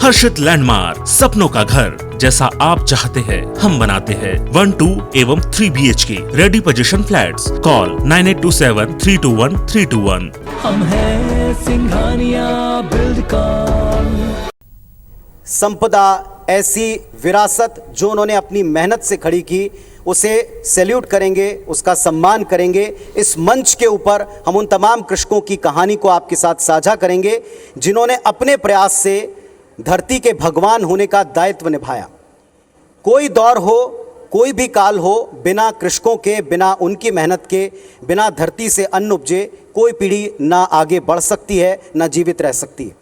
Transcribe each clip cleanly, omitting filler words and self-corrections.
हर्षित landmark, सपनों का घर जैसा आप चाहते हैं हम बनाते हैं। 1, 2 एवं 3 BHK ready position flats. Call 9827321321। हम हैं सिंघानिया बिल्डकॉन। संपदा ऐसी विरासत जो उन्होंने अपनी मेहनत से खड़ी की, उसे सैल्यूट करेंगे, उसका सम्मान करेंगे। इस मंच के ऊपर हम उन तमाम कृषकों की कहानी को आपके साथ साझा करेंगे जिन्होंने अपने प्रयास से धरती के भगवान होने का दायित्व निभाया। कोई दौर हो, कोई भी काल हो, बिना कृषकों के, बिना उनकी मेहनत के, बिना धरती से अन्न उपजे कोई पीढ़ी ना आगे बढ़ सकती है, ना जीवित रह सकती है।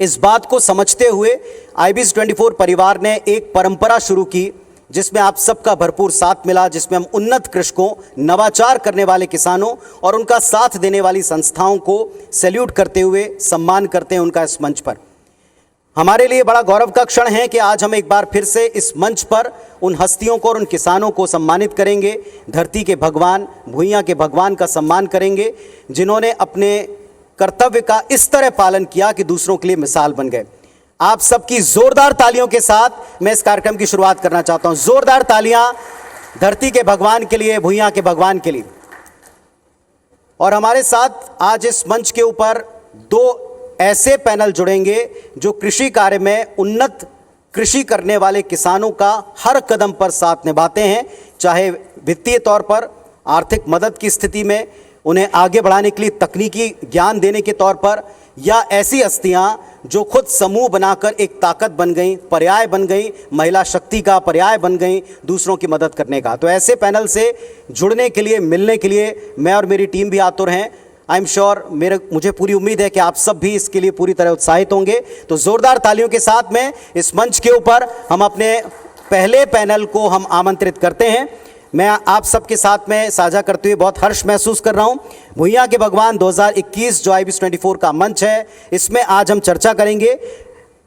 इस बात को समझते हुए IBC 24 परिवार ने एक परंपरा शुरू की जिसमें आप सबका भरपूर साथ मिला, जिसमें हम उन्नत कृषकों, नवाचार करने वाले किसानों और उनका साथ देने वाली संस्थाओं को सैल्यूट करते हुए सम्मान करते हैं उनका इस मंच पर। हमारे लिए बड़ा गौरव का क्षण है कि आज हम एक बार फिर से इस मंच पर उन हस्तियों को और उन किसानों को सम्मानित करेंगे, धरती के भगवान, भुइयां के भगवान का सम्मान करेंगे जिन्होंने अपने कर्तव्य का इस तरह पालन किया कि दूसरों के लिए मिसाल बन गए। आप सबकी जोरदार तालियों के साथ मैं इस कार्यक्रम की शुरुआत करना चाहता हूं। जोरदार तालियां धरती के भगवान के लिए, भुइयां के भगवान के लिए। और हमारे साथ आज इस मंच के ऊपर 2 ऐसे पैनल जुड़ेंगे जो कृषि कार्य में उन्नत कृषि करने वाले किसानों का हर कदम पर साथ निभाते हैं, चाहे वित्तीय तौर पर, आर्थिक मदद की स्थिति में, उन्हें आगे बढ़ाने के लिए तकनीकी ज्ञान देने के तौर पर, या ऐसी हस्तियां जो खुद समूह बनाकर एक ताकत बन गई, पर्याय बन गई, महिला शक्ति का पर्याय बन गई, दूसरों की मदद करने का। तो ऐसे पैनल से जुड़ने के लिए, मिलने के लिए मैं और मेरी टीम भी आतुर हैं। आई एम श्योर, मुझे पूरी उम्मीद है कि आप सब भी इसके लिए पूरी तरह उत्साहित होंगे। तो जोरदार तालियों के साथ में इस मंच के ऊपर हम अपने पहले पैनल को हम आमंत्रित करते हैं। मैं आप सबके साथ में साझा करते हुए बहुत हर्ष महसूस कर रहा हूं। भुइयां के भगवान 2021 जो IBC 24 का मंच है, इसमें आज हम चर्चा करेंगे।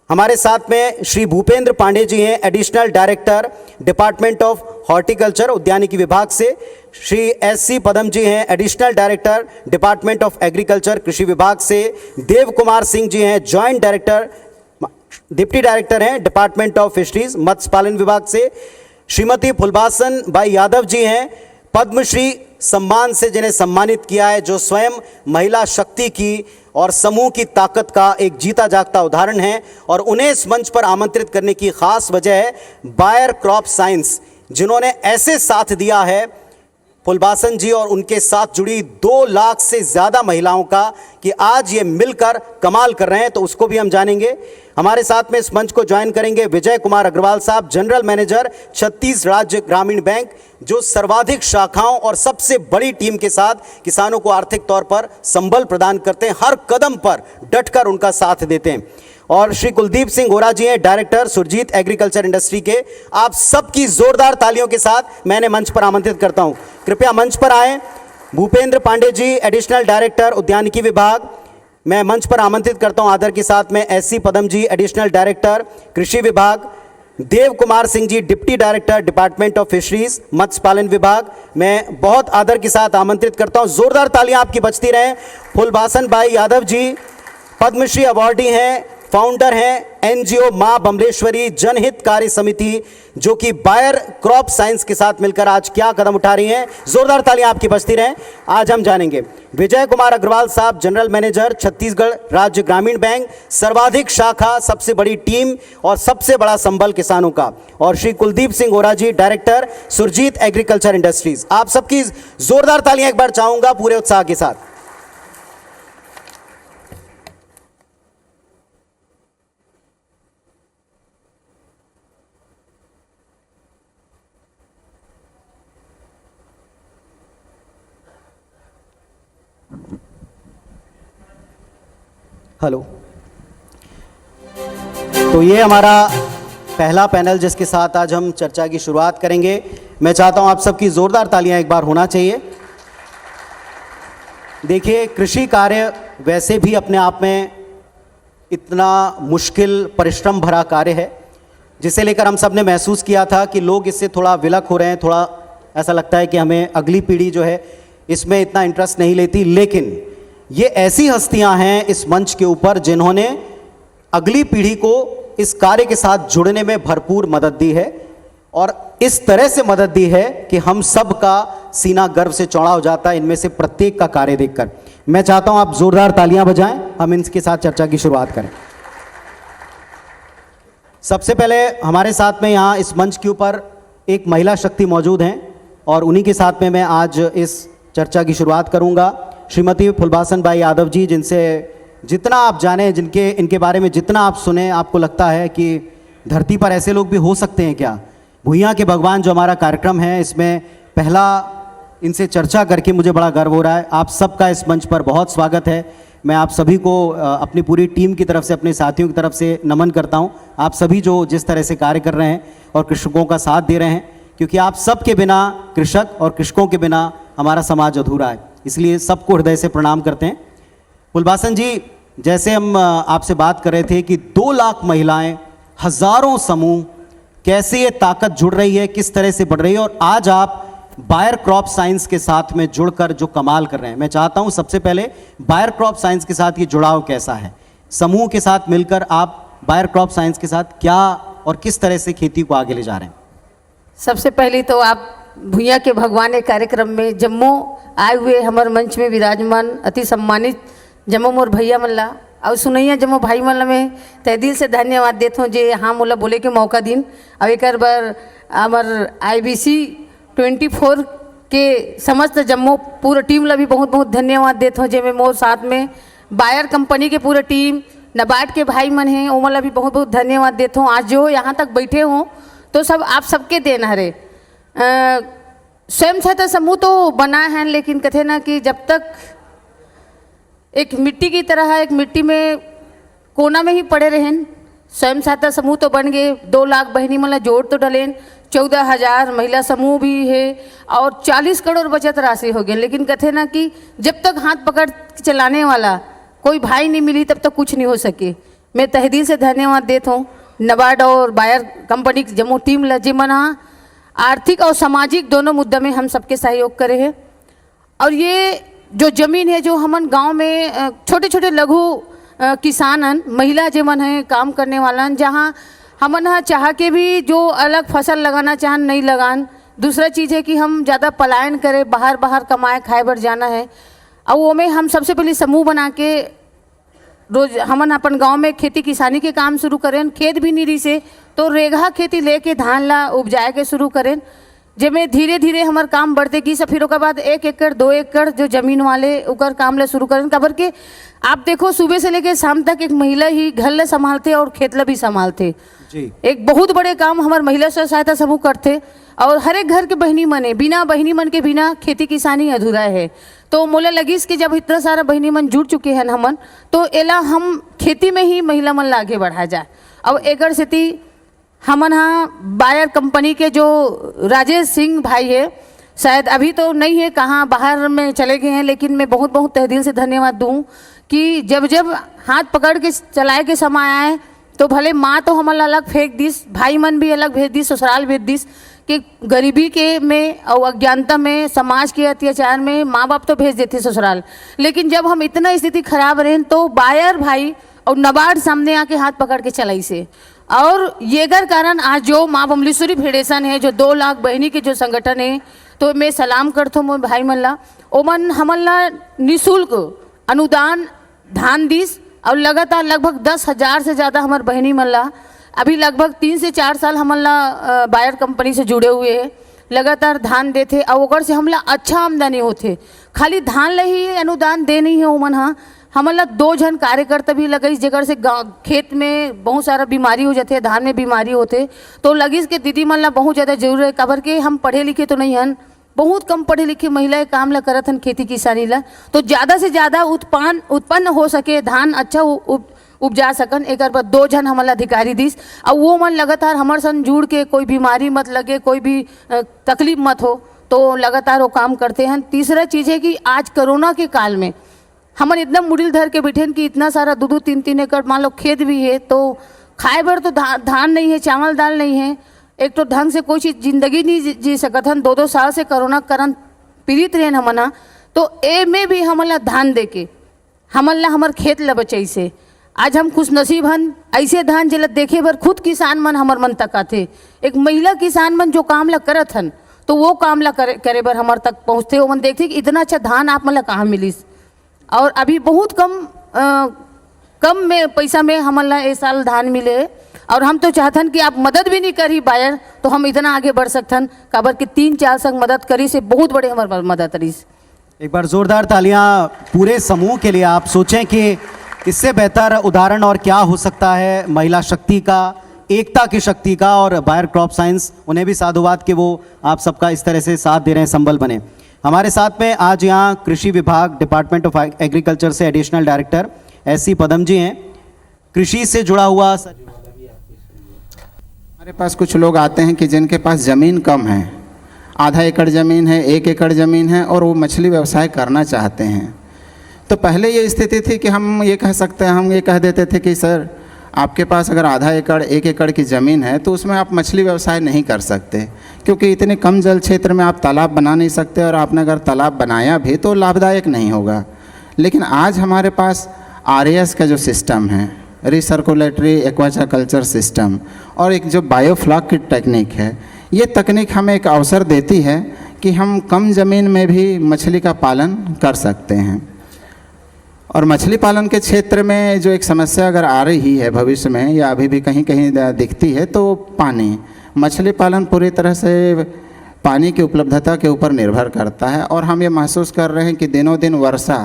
हमारे साथ में श्री भूपेंद्र पांडे जी हैं, additional director, department of horticulture, उद्यानिकी विभाग से। श्री SC पदम जी हैं, additional director, department of agriculture, कृषि विभाग से। देव कुमार सिंह जी हैं, जॉइंट डायरेक्टर, डिप्टी डायरेक्टर हैं, डिपार्टमेंट ऑफ फिशरीज, मत्स्य पालन विभाग से। श्रीमती फुलबासन बाई यादव जी हैं, पद्मश्री सम्मान से जिन्हें सम्मानित किया है, जो स्वयं महिला शक्ति की और समूह की ताकत का एक जीता जागता उदाहरण है। और उन्हें इस मंच पर आमंत्रित करने की खास वजह है बायर क्रॉप साइंस, जिन्होंने ऐसे साथ दिया है फुलबासन जी और उनके साथ जुड़ी 2 लाख से ज़्यादा महिलाओं का, कि आज ये मिलकर कमाल कर रहे हैं। तो उसको भी हम जानेंगे। हमारे साथ में इस मंच को ज्वाइन करेंगे विजय कुमार अग्रवाल साहब, जनरल मैनेजर, छत्तीसगढ़ राज्य ग्रामीण बैंक, जो सर्वाधिक शाखाओं और सबसे बड़ी टीम के साथ किसानों को आर्थिक तौर पर संबल प्रदान करते हैं, हर कदम पर डटकर उनका साथ देते हैं। और श्री कुलदीप सिंह गोरा जी हैं, डायरेक्टर, सुरजीत एग्रीकल्चर इंडस्ट्री के। आप सबकी जोरदार तालियों के साथ मैंने मंच पर आमंत्रित करता हूं। कृपया मंच पर आएं। भूपेंद्र पांडे जी, एडिशनल डायरेक्टर, उद्यानिकी विभाग, मैं मंच पर आमंत्रित करता हूं आदर के साथ में। SC Padam ji, additional director, कृषि विभाग। Dev Kumar Singh ji, deputy director, department of fisheries, मत्स्य पालन विभाग, मैं बहुत आदर के साथ आमंत्रित करता हूं। जोरदार तालियां आपकी बजती रहें। फुलबासन बाई यादव जी, पद्मश्री अवार्डी हैं, फाउंडर हैं NGO मां बमलेश्वरी जनहित कार्य समिति, जो कि बायर क्रॉप साइंस के साथ मिलकर आज क्या कदम उठा रही हैं। जोरदार तालियां आपकी बजती रहें। आज हम जानेंगे विजय कुमार अग्रवाल साहब, जनरल मैनेजर, छत्तीसगढ़ राज्य ग्रामीण बैंक, सर्वाधिक शाखा, सबसे बड़ी टीम और सबसे बड़ा संबल किसानों का। और श्री कुलदीप सिंह गोरा जी, डायरेक्टर, सुरजीत एग्रीकल्चर इंडस्ट्रीज। आप सबकी जोरदार तालियां एक बार चाहूंगा पूरे उत्साह के साथ। हेलो। तो ये हमारा पहला पैनल जिसके साथ आज हम चर्चा की शुरुआत करेंगे। मैं चाहता हूं आप सबकी जोरदार तालियां एक बार होना चाहिए। देखिए, कृषि कार्य वैसे भी अपने आप में इतना मुश्किल, परिश्रम भरा कार्य है, जिसे लेकर हम सब ने महसूस किया था कि लोग इससे थोड़ा विलक हो रहे हैं। थोड़ा ऐसा लगता है कि हमें अगली पीढ़ी जो है इसमें इतना इंटरेस्ट नहीं लेती। लेकिन ये ऐसी हस्तियां हैं इस मंच के ऊपर जिन्होंने अगली पीढ़ी को इस कार्य के साथ जुड़ने में भरपूर मदद दी है और इस तरह से मदद दी है कि हम सब का सीना गर्व से चौड़ा हो जाता है इनमें से प्रत्येक का कार्य देखकर। मैं चाहता हूं आप जोरदार तालियां बजाएं, हम इनके साथ चर्चा की शुरुआत करें। सबसे पहले हमारे साथ में यहाँ इस मंच के ऊपर एक महिला शक्ति मौजूद हैं और उन्हीं के साथ में मैं आज इस चर्चा की शुरुआत करूंगा। श्रीमती फुलबासन बाई यादव जी, जिनसे जितना आप जाने, इनके बारे में जितना आप सुने, आपको लगता है कि धरती पर ऐसे लोग भी हो सकते हैं क्या। भुइयां के भगवान जो हमारा कार्यक्रम है, इसमें पहला इनसे चर्चा करके मुझे बड़ा गर्व हो रहा है। आप सबका इस मंच पर बहुत स्वागत है। मैं आप सभी को अपनी पूरी टीम की तरफ से, अपने साथियों की तरफ से नमन करता हूं। आप सभी जो जिस तरह से कार्य कर रहे हैं और कृषकों का साथ दे रहे हैं, क्योंकि आप सब के बिना कृषक और कृषकों के बिना हमारा समाज अधूरा है, इसलिए सबको हृदय से प्रणाम करते हैं। फुलबासन जी, जैसे हम आपसे बात कर रहे थे कि 2 लाख महिलाएं, हजारों समूह, कैसे ये ताकत जुड़ रही है, किस तरह से बढ़ रही है, और आज आप बायर क्रॉप साइंस के साथ में जुड़कर जो कमाल कर रहे हैं। मैं चाहता हूं सबसे पहले बायर क्रॉप साइंस के साथ ये जुड़ाव कैसा है, समूह के साथ मिलकर आप बायर क्रॉप साइंस के साथ क्या और किस तरह से खेती को आगे ले जा रहे हैं। सबसे पहले तो आप भुइया के भगवान के कार्यक्रम में जम्मू आए हुए हमारे मंच में विराजमान अति सम्मानित जम्मू मोर भैया मल्ला और सुनैया जम्मू भाई मल्ला में तहे दिल से धन्यवाद देता हूँ जे हाँ मोला बोले के मौका दिन। अब एक बार हमार IBC 24 के समस्त जम्मू पूरा टीम ला भी बहुत बहुत धन्यवाद देता हूँ, जे मोर साथ में बायर कंपनी के पूरा टीम, नबार्ड के भाई मन हैं, वो मला भी बहुत बहुत धन्यवाद देता हूँ। आज जो यहाँ तक बैठे हों तो सब आप सबके देन हरे। स्वयं सहायता समूह तो बना है, लेकिन कथे ना कि जब तक एक मिट्टी की तरह है, एक मिट्टी में कोना में ही पड़े रहें। स्वयं सहायता समूह तो बन गए, 2 लाख बहनी मतलब जोड़ तो डलें, 14,000 महिला समूह भी है और 40 करोड़ बचत राशि हो गई। लेकिन कथे ना कि जब तक हाथ पकड़ चलाने वाला कोई भाई नहीं मिली तब तक कुछ नहीं हो सके। मैं तहे दिल से धन्यवाद देता हूँ नबार्ड और बायर कंपनी की जम्मू टीम लजे मना आर्थिक और सामाजिक दोनों मुद्दे में हम सबके सहयोग करे हैं। और ये जो जमीन है, जो हमन गांव में छोटे छोटे लघु किसानन, महिला जेमन हैं, काम करने वाला, जहां हमन चाह के भी जो अलग फसल लगाना चाहन नहीं लगान। दूसरा चीज़ है कि हम ज़्यादा पलायन करें, बाहर बाहर कमाए खाए बर जाना है, और वो में हम सबसे पहले समूह बना के रोज हमन अपन गांव में खेती किसानी के काम शुरू करें। खेत भी नहीं रही से तो रेगहा खेती लेके धान ला उपजाए के शुरू करें, जिसमें धीरे धीरे हमार काम बढ़ते की। फिर उसके बाद 1 एकड़ 2 एकड़ जो जमीन वाले उकर काम ले शुरू करें। कबर के आप देखो सुबह से लेकर शाम तक एक महिला ही घर ले संभालते और खेत ला भी संभालते जी। एक बहुत बड़े काम हमारे महिला स्व सहायता समूह करते, और हर एक घर के बहनी मन है, बिना बहनी मन के बिना खेती किसानी अधूरा है। तो मोला लगिस कि जब इतना सारा बहनी मन जुड़ चुके हैं हमन, तो एला हम खेती में ही महिला मन ला आगे बढ़ा जाए। अब एकर स्थिति हमन बायर कंपनी के जो राजेश सिंह भाई है, शायद अभी तो नहीं है, कहाँ बाहर में चले गए हैं, लेकिन मैं बहुत बहुत तहे दिल से धन्यवाद दूँ कि जब जब हाथ पकड़ के चलाए के समय आए तो भले माँ तो हमन अलग फेंक दिस, भाई मन भी अलग भेज दिस, ससुराल भेज दिस, कि गरीबी के में और अज्ञानता में, समाज के अत्याचार में माँ बाप तो भेज देते ससुराल। लेकिन जब हम इतना स्थिति खराब रहें तो बायर भाई और नबार्ड सामने आके हाथ पकड़ के चलाई से, और येगर कारण आज जो माँ बमलेश्वरी फेडरेशन है, जो 2 लाख बहनी के जो संगठन है, तो मैं सलाम करता हूँ भाई मल्ला। ओमन हमला निःशुल्क अनुदान धान दिस, और लगातार लगभग 10,000 से ज़्यादा हमारे बहनी मल्ला अभी लगभग 3 से 4 साल हमला बायर कंपनी से जुड़े हुए हैं, लगातार धान देते और ओकर से हमला अच्छा आमदनी होते। खाली धान ला ही अनुदान दे नहीं है ओमन, हाँ हमला 2 जन कार्यकर्ता भी लगे, जगह से खेत में बहुत सारा बीमारी हो जाते, धान में बीमारी होते, तो लगिस के दीदी मन ला बहुत ज़्यादा जरूर है। कबर के हम पढ़े लिखे तो नहीं हन, बहुत कम पढ़े लिखे महिलाएं काम ला करत हन खेती किसानी ला, तो ज़्यादा से ज़्यादा उत्पन्न हो सके, धान अच्छा उपजा सकन। एक बार 2 जन हमारा अधिकारी दिस, और वो मन लगातार हमारे संग जुड़ के कोई बीमारी मत लगे, कोई भी तकलीफ मत हो, तो लगातार वो काम करते हैं। तीसरा चीज़ है कि आज कोरोना के काल में हमन इतना मुड़िल धर के बैठे कि इतना सारा 2-2, 3-3 एकड़ मान लो खेत भी है, तो खाए भर तो धान नहीं है, चावल दाल नहीं है, एक तो ढंग से कोई चीज़ जिंदगी नहीं जी सकत हन। 2-2 साल से कोरोना कारण पीड़ित रहे हमना, तो ए में भी हमला धान दे के हमन ला हमार खेत ला बचाई से, आज हम खुश नसीब हन ऐसे धान जिला देखे बर खुद किसान मन हमर मन तक आते। एक महिला किसान मन जो काम ला करत हन तो वो काम ला करे बर हमर तक पहुँचते हो, मन देखते कि इतना अच्छा धान आप मन ला कहाँ मिलिस। और अभी बहुत कम में पैसा में हमन ला इस साल धान मिले और हम तो चाहतन कि आप मदद भी नहीं करी बायर तो हम इतना आगे बढ़ सकतन। काबर कि 3-4 संग मदद करी से बहुत बड़े हमार मदद करीस। एक बार जोरदार तालियां पूरे समूह के लिए। आप सोचें कि इससे बेहतर उदाहरण और क्या हो सकता है महिला शक्ति का, एकता की शक्ति का। और बायर क्रॉप साइंस उन्हें भी साधुवाद कि वो आप सबका इस तरह से साथ दे रहे हैं, संबल बने। हमारे साथ में आज यहाँ कृषि विभाग डिपार्टमेंट ऑफ एग्रीकल्चर से एडिशनल डायरेक्टर एससी पदम जी हैं। कृषि से जुड़ा हुआ हमारे पास कुछ लोग आते हैं कि जिनके पास ज़मीन कम है, आधा एकड़ ज़मीन है, 1 एकड़ ज़मीन है और वो मछली व्यवसाय करना चाहते हैं। तो पहले ये स्थिति थी कि हम ये कह देते थे कि सर आपके पास अगर आधा एकड़ 1 एकड़ की ज़मीन है तो उसमें आप मछली व्यवसाय नहीं कर सकते, क्योंकि इतने कम जल क्षेत्र में आप तालाब बना नहीं सकते और आपने अगर तालाब बनाया भी तो लाभदायक नहीं होगा। लेकिन आज हमारे पास RAS का जो सिस्टम है, रिसर्कुलेटरी एक्वाकल्चर सिस्टम, और एक जो बायोफ्लॉक की टेक्निक है, ये तकनीक हमें एक अवसर देती है कि हम कम ज़मीन में भी मछली का पालन कर सकते हैं। और मछली पालन के क्षेत्र में जो एक समस्या अगर आ रही है भविष्य में या अभी भी कहीं कहीं दिखती है तो पानी। मछली पालन पूरी तरह से पानी की उपलब्धता के ऊपर निर्भर करता है और हम ये महसूस कर रहे हैं कि दिनों दिन वर्षा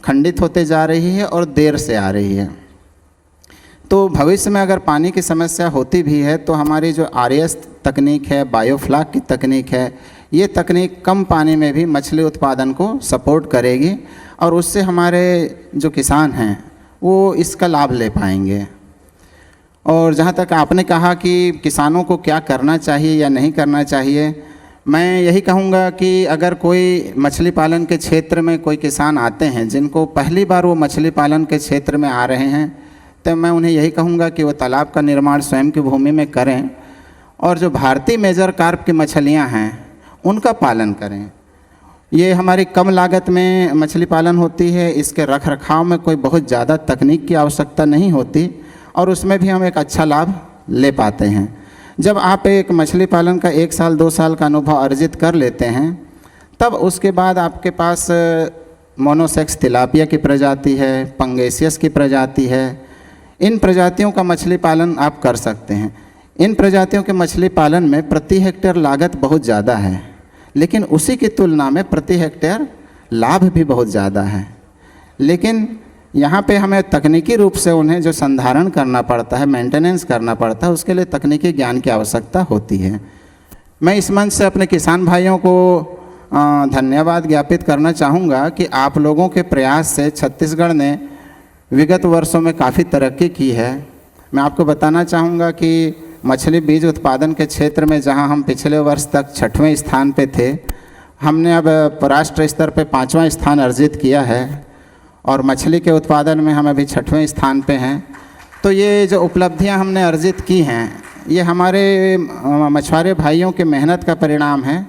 खंडित होते जा रही है और देर से आ रही है। तो भविष्य में अगर पानी की समस्या होती भी है तो हमारी जो RAS तकनीक है, बायोफ्लॉक की तकनीक है, ये तकनीक कम पानी में भी मछली उत्पादन को सपोर्ट करेगी और उससे हमारे जो किसान हैं वो इसका लाभ ले पाएंगे। और जहाँ तक आपने कहा कि किसानों को क्या करना चाहिए या नहीं करना चाहिए, मैं यही कहूँगा कि अगर कोई मछली पालन के क्षेत्र में कोई किसान आते हैं जिनको पहली बार वो मछली पालन के क्षेत्र में आ रहे हैं, तो मैं उन्हें यही कहूँगा कि वो तालाब का निर्माण स्वयं की भूमि में करें और जो भारतीय मेजर कार्प की मछलियाँ हैं उनका पालन करें। ये हमारी कम लागत में मछली पालन होती है, इसके रख रखाव में कोई बहुत ज़्यादा तकनीक की आवश्यकता नहीं होती और उसमें भी हम एक अच्छा लाभ ले पाते हैं। जब आप एक मछली पालन का 1 साल 2 साल का अनुभव अर्जित कर लेते हैं तब उसके बाद आपके पास मोनोसेक्स तिलापिया की प्रजाति है, पंगेसियस की प्रजाति है, इन प्रजातियों का मछली पालन आप कर सकते हैं। इन प्रजातियों के मछली पालन में प्रति हेक्टेयर लागत बहुत ज़्यादा है, लेकिन उसी की तुलना में प्रति हेक्टेयर लाभ भी बहुत ज़्यादा है। लेकिन यहाँ पे हमें तकनीकी रूप से उन्हें जो संधारण करना पड़ता है, मेंटेनेंस करना पड़ता है, उसके लिए तकनीकी ज्ञान की आवश्यकता होती है। मैं इस मंच से अपने किसान भाइयों को धन्यवाद ज्ञापित करना चाहूँगा कि आप लोगों के प्रयास से छत्तीसगढ़ ने विगत वर्षों में काफ़ी तरक्की की है। मैं आपको बताना चाहूँगा कि मछली बीज उत्पादन के क्षेत्र में जहाँ हम पिछले वर्ष तक 6वें स्थान पे थे, हमने अब राष्ट्रीय स्तर पे 5वां स्थान अर्जित किया है और मछली के उत्पादन में हम अभी 6वें स्थान पे हैं। तो ये जो उपलब्धियां हमने अर्जित की हैं ये हमारे मछुआरे भाइयों के मेहनत का परिणाम है।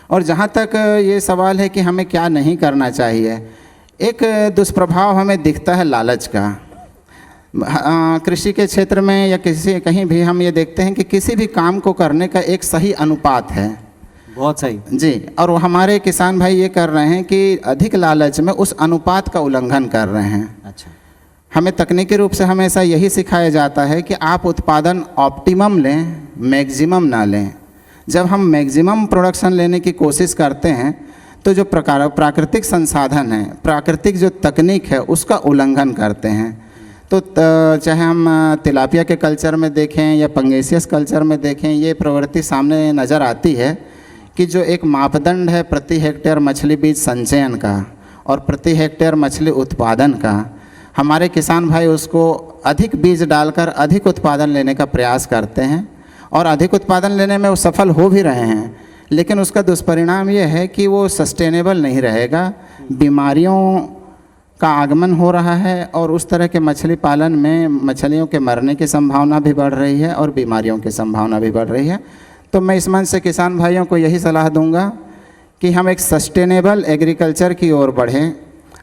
और जहाँ तक ये सवाल है कि हमें क्या नहीं करना चाहिए, एक दुष्प्रभाव हमें दिखता है लालच का। कृषि के क्षेत्र में या कहीं भी हम ये देखते हैं कि किसी भी काम को करने का एक सही अनुपात है। बहुत सही जी। और वो हमारे किसान भाई ये कर रहे हैं कि अधिक लालच में उस अनुपात का उल्लंघन कर रहे हैं। अच्छा, हमें तकनीकी रूप से हमेशा यही सिखाया जाता है कि आप उत्पादन ऑप्टिमम लें, मैक्सिमम ना लें। जब हम मैक्सिमम प्रोडक्शन लेने की कोशिश करते हैं तो जो प्राकृतिक संसाधन है, प्राकृतिक जो तकनीक है, उसका उल्लंघन करते हैं। तो चाहे हम तिलापिया के कल्चर में देखें या पंगेसियस कल्चर में देखें, ये प्रवृत्ति सामने नज़र आती है कि जो एक मापदंड है प्रति हेक्टेयर मछली बीज संचयन का और प्रति हेक्टेयर मछली उत्पादन का, हमारे किसान भाई उसको अधिक बीज डालकर अधिक उत्पादन लेने का प्रयास करते हैं और अधिक उत्पादन लेने में वो सफल हो भी रहे हैं। लेकिन उसका दुष्परिणाम ये है कि वो सस्टेनेबल नहीं रहेगा, बीमारियों का आगमन हो रहा है और उस तरह के मछली पालन में मछलियों के मरने की संभावना भी बढ़ रही है और बीमारियों की संभावना भी बढ़ रही है। तो मैं इस मंच से किसान भाइयों को यही सलाह दूंगा कि हम एक सस्टेनेबल एग्रीकल्चर की ओर बढ़ें,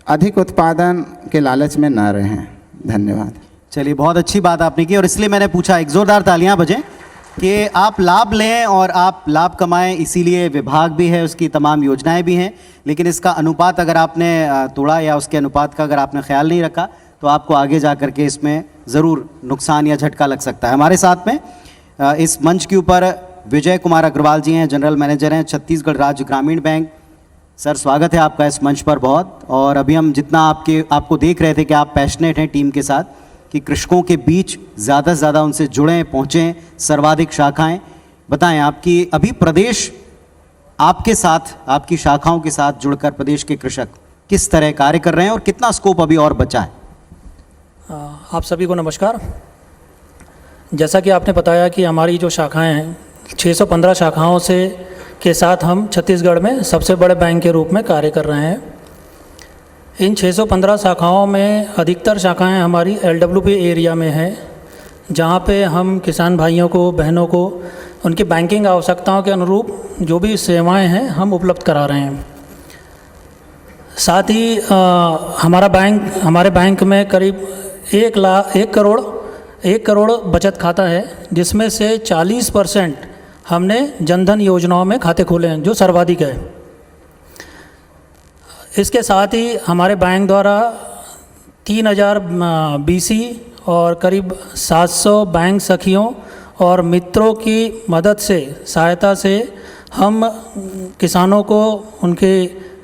अधिक उत्पादन के लालच में न रहें। धन्यवाद। चलिए, बहुत अच्छी बात आपने की और इसलिए मैंने पूछा, एक ज़ोरदार तालियां बजें कि आप लाभ लें और आप लाभ कमाएं। इसीलिए विभाग भी है, उसकी तमाम योजनाएं भी हैं, लेकिन इसका अनुपात अगर आपने तोड़ा या उसके अनुपात का अगर आपने ख्याल नहीं रखा तो आपको आगे जा कर के इसमें ज़रूर नुकसान या झटका लग सकता है। हमारे साथ में इस मंच के ऊपर विजय कुमार अग्रवाल जी हैं, जनरल मैनेजर हैं छत्तीसगढ़ राज्य ग्रामीण बैंक। सर, स्वागत है आपका इस मंच पर बहुत। और अभी हम जितना आपको देख रहे थे कि आप पैशनेट हैं टीम के साथ कि कृषकों के बीच ज़्यादा से ज़्यादा उनसे जुड़ें, पहुँचें, सर्वाधिक शाखाएं। बताएं, आपकी अभी प्रदेश आपके साथ, आपकी शाखाओं के साथ जुड़कर प्रदेश के कृषक किस तरह कार्य कर रहे हैं और कितना स्कोप अभी और बचा है? आप सभी को नमस्कार। जैसा कि आपने बताया कि हमारी जो शाखाएं हैं 615 शाखाओं से के साथ हम छत्तीसगढ़ में सबसे बड़े बैंक के रूप में कार्य कर रहे हैं। इन 615 शाखाओं में अधिकतर शाखाएं हमारी LWP एरिया में हैं, जहां पे हम किसान भाइयों को, बहनों को उनकी बैंकिंग आवश्यकताओं के अनुरूप जो भी सेवाएं हैं हम उपलब्ध करा रहे हैं। साथ ही हमारे बैंक में करीब 1 करोड़ बचत खाता है, जिसमें से 40% हमने जनधन योजनाओं में खाते खोले हैं, जो सर्वाधिक है। इसके साथ ही हमारे बैंक द्वारा 3000 BC और करीब 700 बैंक सखियों और मित्रों की मदद से, सहायता से हम किसानों को उनके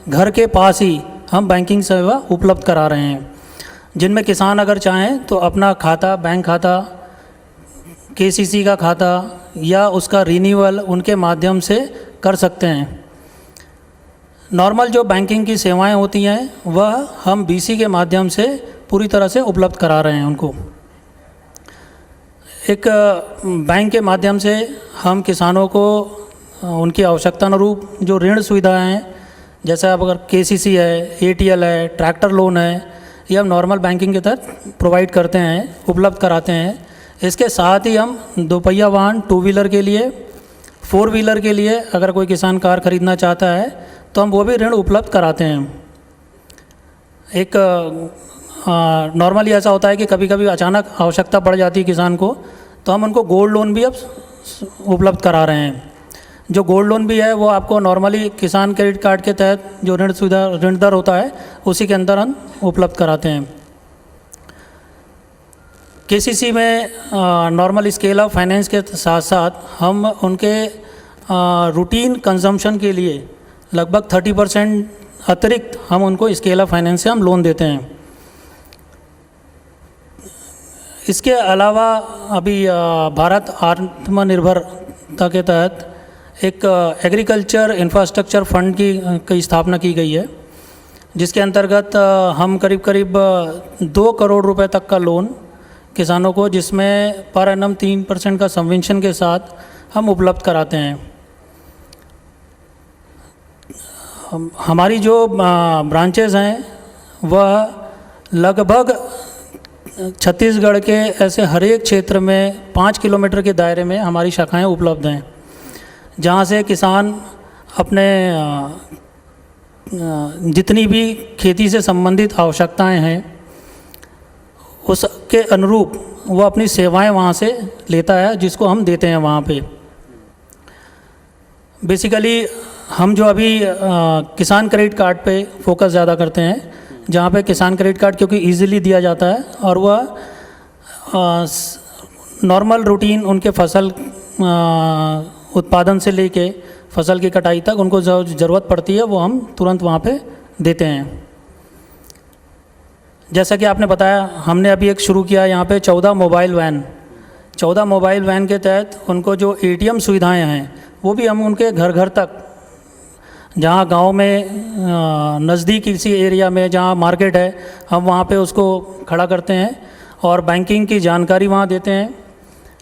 घर के पास ही हम बैंकिंग सेवा उपलब्ध करा रहे हैं, जिनमें किसान अगर चाहें तो अपना खाता, बैंक खाता, KCC का खाता या उसका रिन्यूअल उनके माध्यम से कर सकते हैं। नॉर्मल जो बैंकिंग की सेवाएं होती हैं वह हम BC के माध्यम से पूरी तरह से उपलब्ध करा रहे हैं उनको। एक बैंक के माध्यम से हम किसानों को उनकी आवश्यकता अनुरूप जो ऋण सुविधाएं हैं, जैसे अब अगर KCC है, ATL है, ट्रैक्टर लोन है, ये हम नॉर्मल बैंकिंग के तहत प्रोवाइड करते हैं, उपलब्ध कराते हैं। इसके साथ ही हम दोपहिया वाहन, 2 व्हीलर के लिए, 4 व्हीलर के लिए अगर कोई किसान कार खरीदना चाहता है तो हम वो भी ऋण उपलब्ध कराते हैं। एक नॉर्मली ऐसा होता है कि कभी कभी अचानक आवश्यकता पड़ जाती है किसान को, तो हम उनको गोल्ड लोन भी अब उपलब्ध करा रहे हैं। जो गोल्ड लोन भी है वो आपको नॉर्मली किसान क्रेडिट कार्ड के तहत जो ऋण दर होता है उसी के अंदर हम उपलब्ध कराते हैं। KCC में नॉर्मल स्केल ऑफ फाइनेंस के साथ साथ हम उनके रूटीन कंजम्पशन के लिए लगभग 30% अतिरिक्त हम उनको स्केल ऑफ फाइनेंस से हम लोन देते हैं। इसके अलावा अभी भारत आत्मनिर्भरता के तहत एक एग्रीकल्चर इंफ्रास्ट्रक्चर फंड की स्थापना की गई है, जिसके अंतर्गत हम करीब 2 करोड़ रुपए तक का लोन किसानों को, जिसमें पर एनम 3% का सबवेंशन के साथ हम उपलब्ध कराते हैं। हमारी जो ब्रांचेज़ हैं वह लगभग छत्तीसगढ़ के ऐसे हर एक क्षेत्र में 5 किलोमीटर के दायरे में हमारी शाखाएं उपलब्ध हैं, जहां से किसान अपने जितनी भी खेती से संबंधित आवश्यकताएं हैं उसके अनुरूप वो अपनी सेवाएं वहाँ से लेता है, जिसको हम देते हैं वहाँ पे। बेसिकली हम जो अभी किसान क्रेडिट कार्ड पे फोकस ज़्यादा करते हैं, जहाँ पे किसान क्रेडिट कार्ड क्योंकि इजीली दिया जाता है और वह नॉर्मल रूटीन उनके फसल उत्पादन से लेके फसल की कटाई तक उनको जो ज़रूरत पड़ती है वो हम तुरंत वहाँ पे देते हैं। जैसा कि आपने बताया, हमने अभी एक शुरू किया यहाँ पे 14 मोबाइल वैन के तहत उनको जो ATM सुविधाएं हैं वो भी हम उनके घर घर तक, जहाँ गांव में नज़दीक किसी एरिया में जहाँ मार्केट है, हम वहाँ पे उसको खड़ा करते हैं और बैंकिंग की जानकारी वहाँ देते हैं।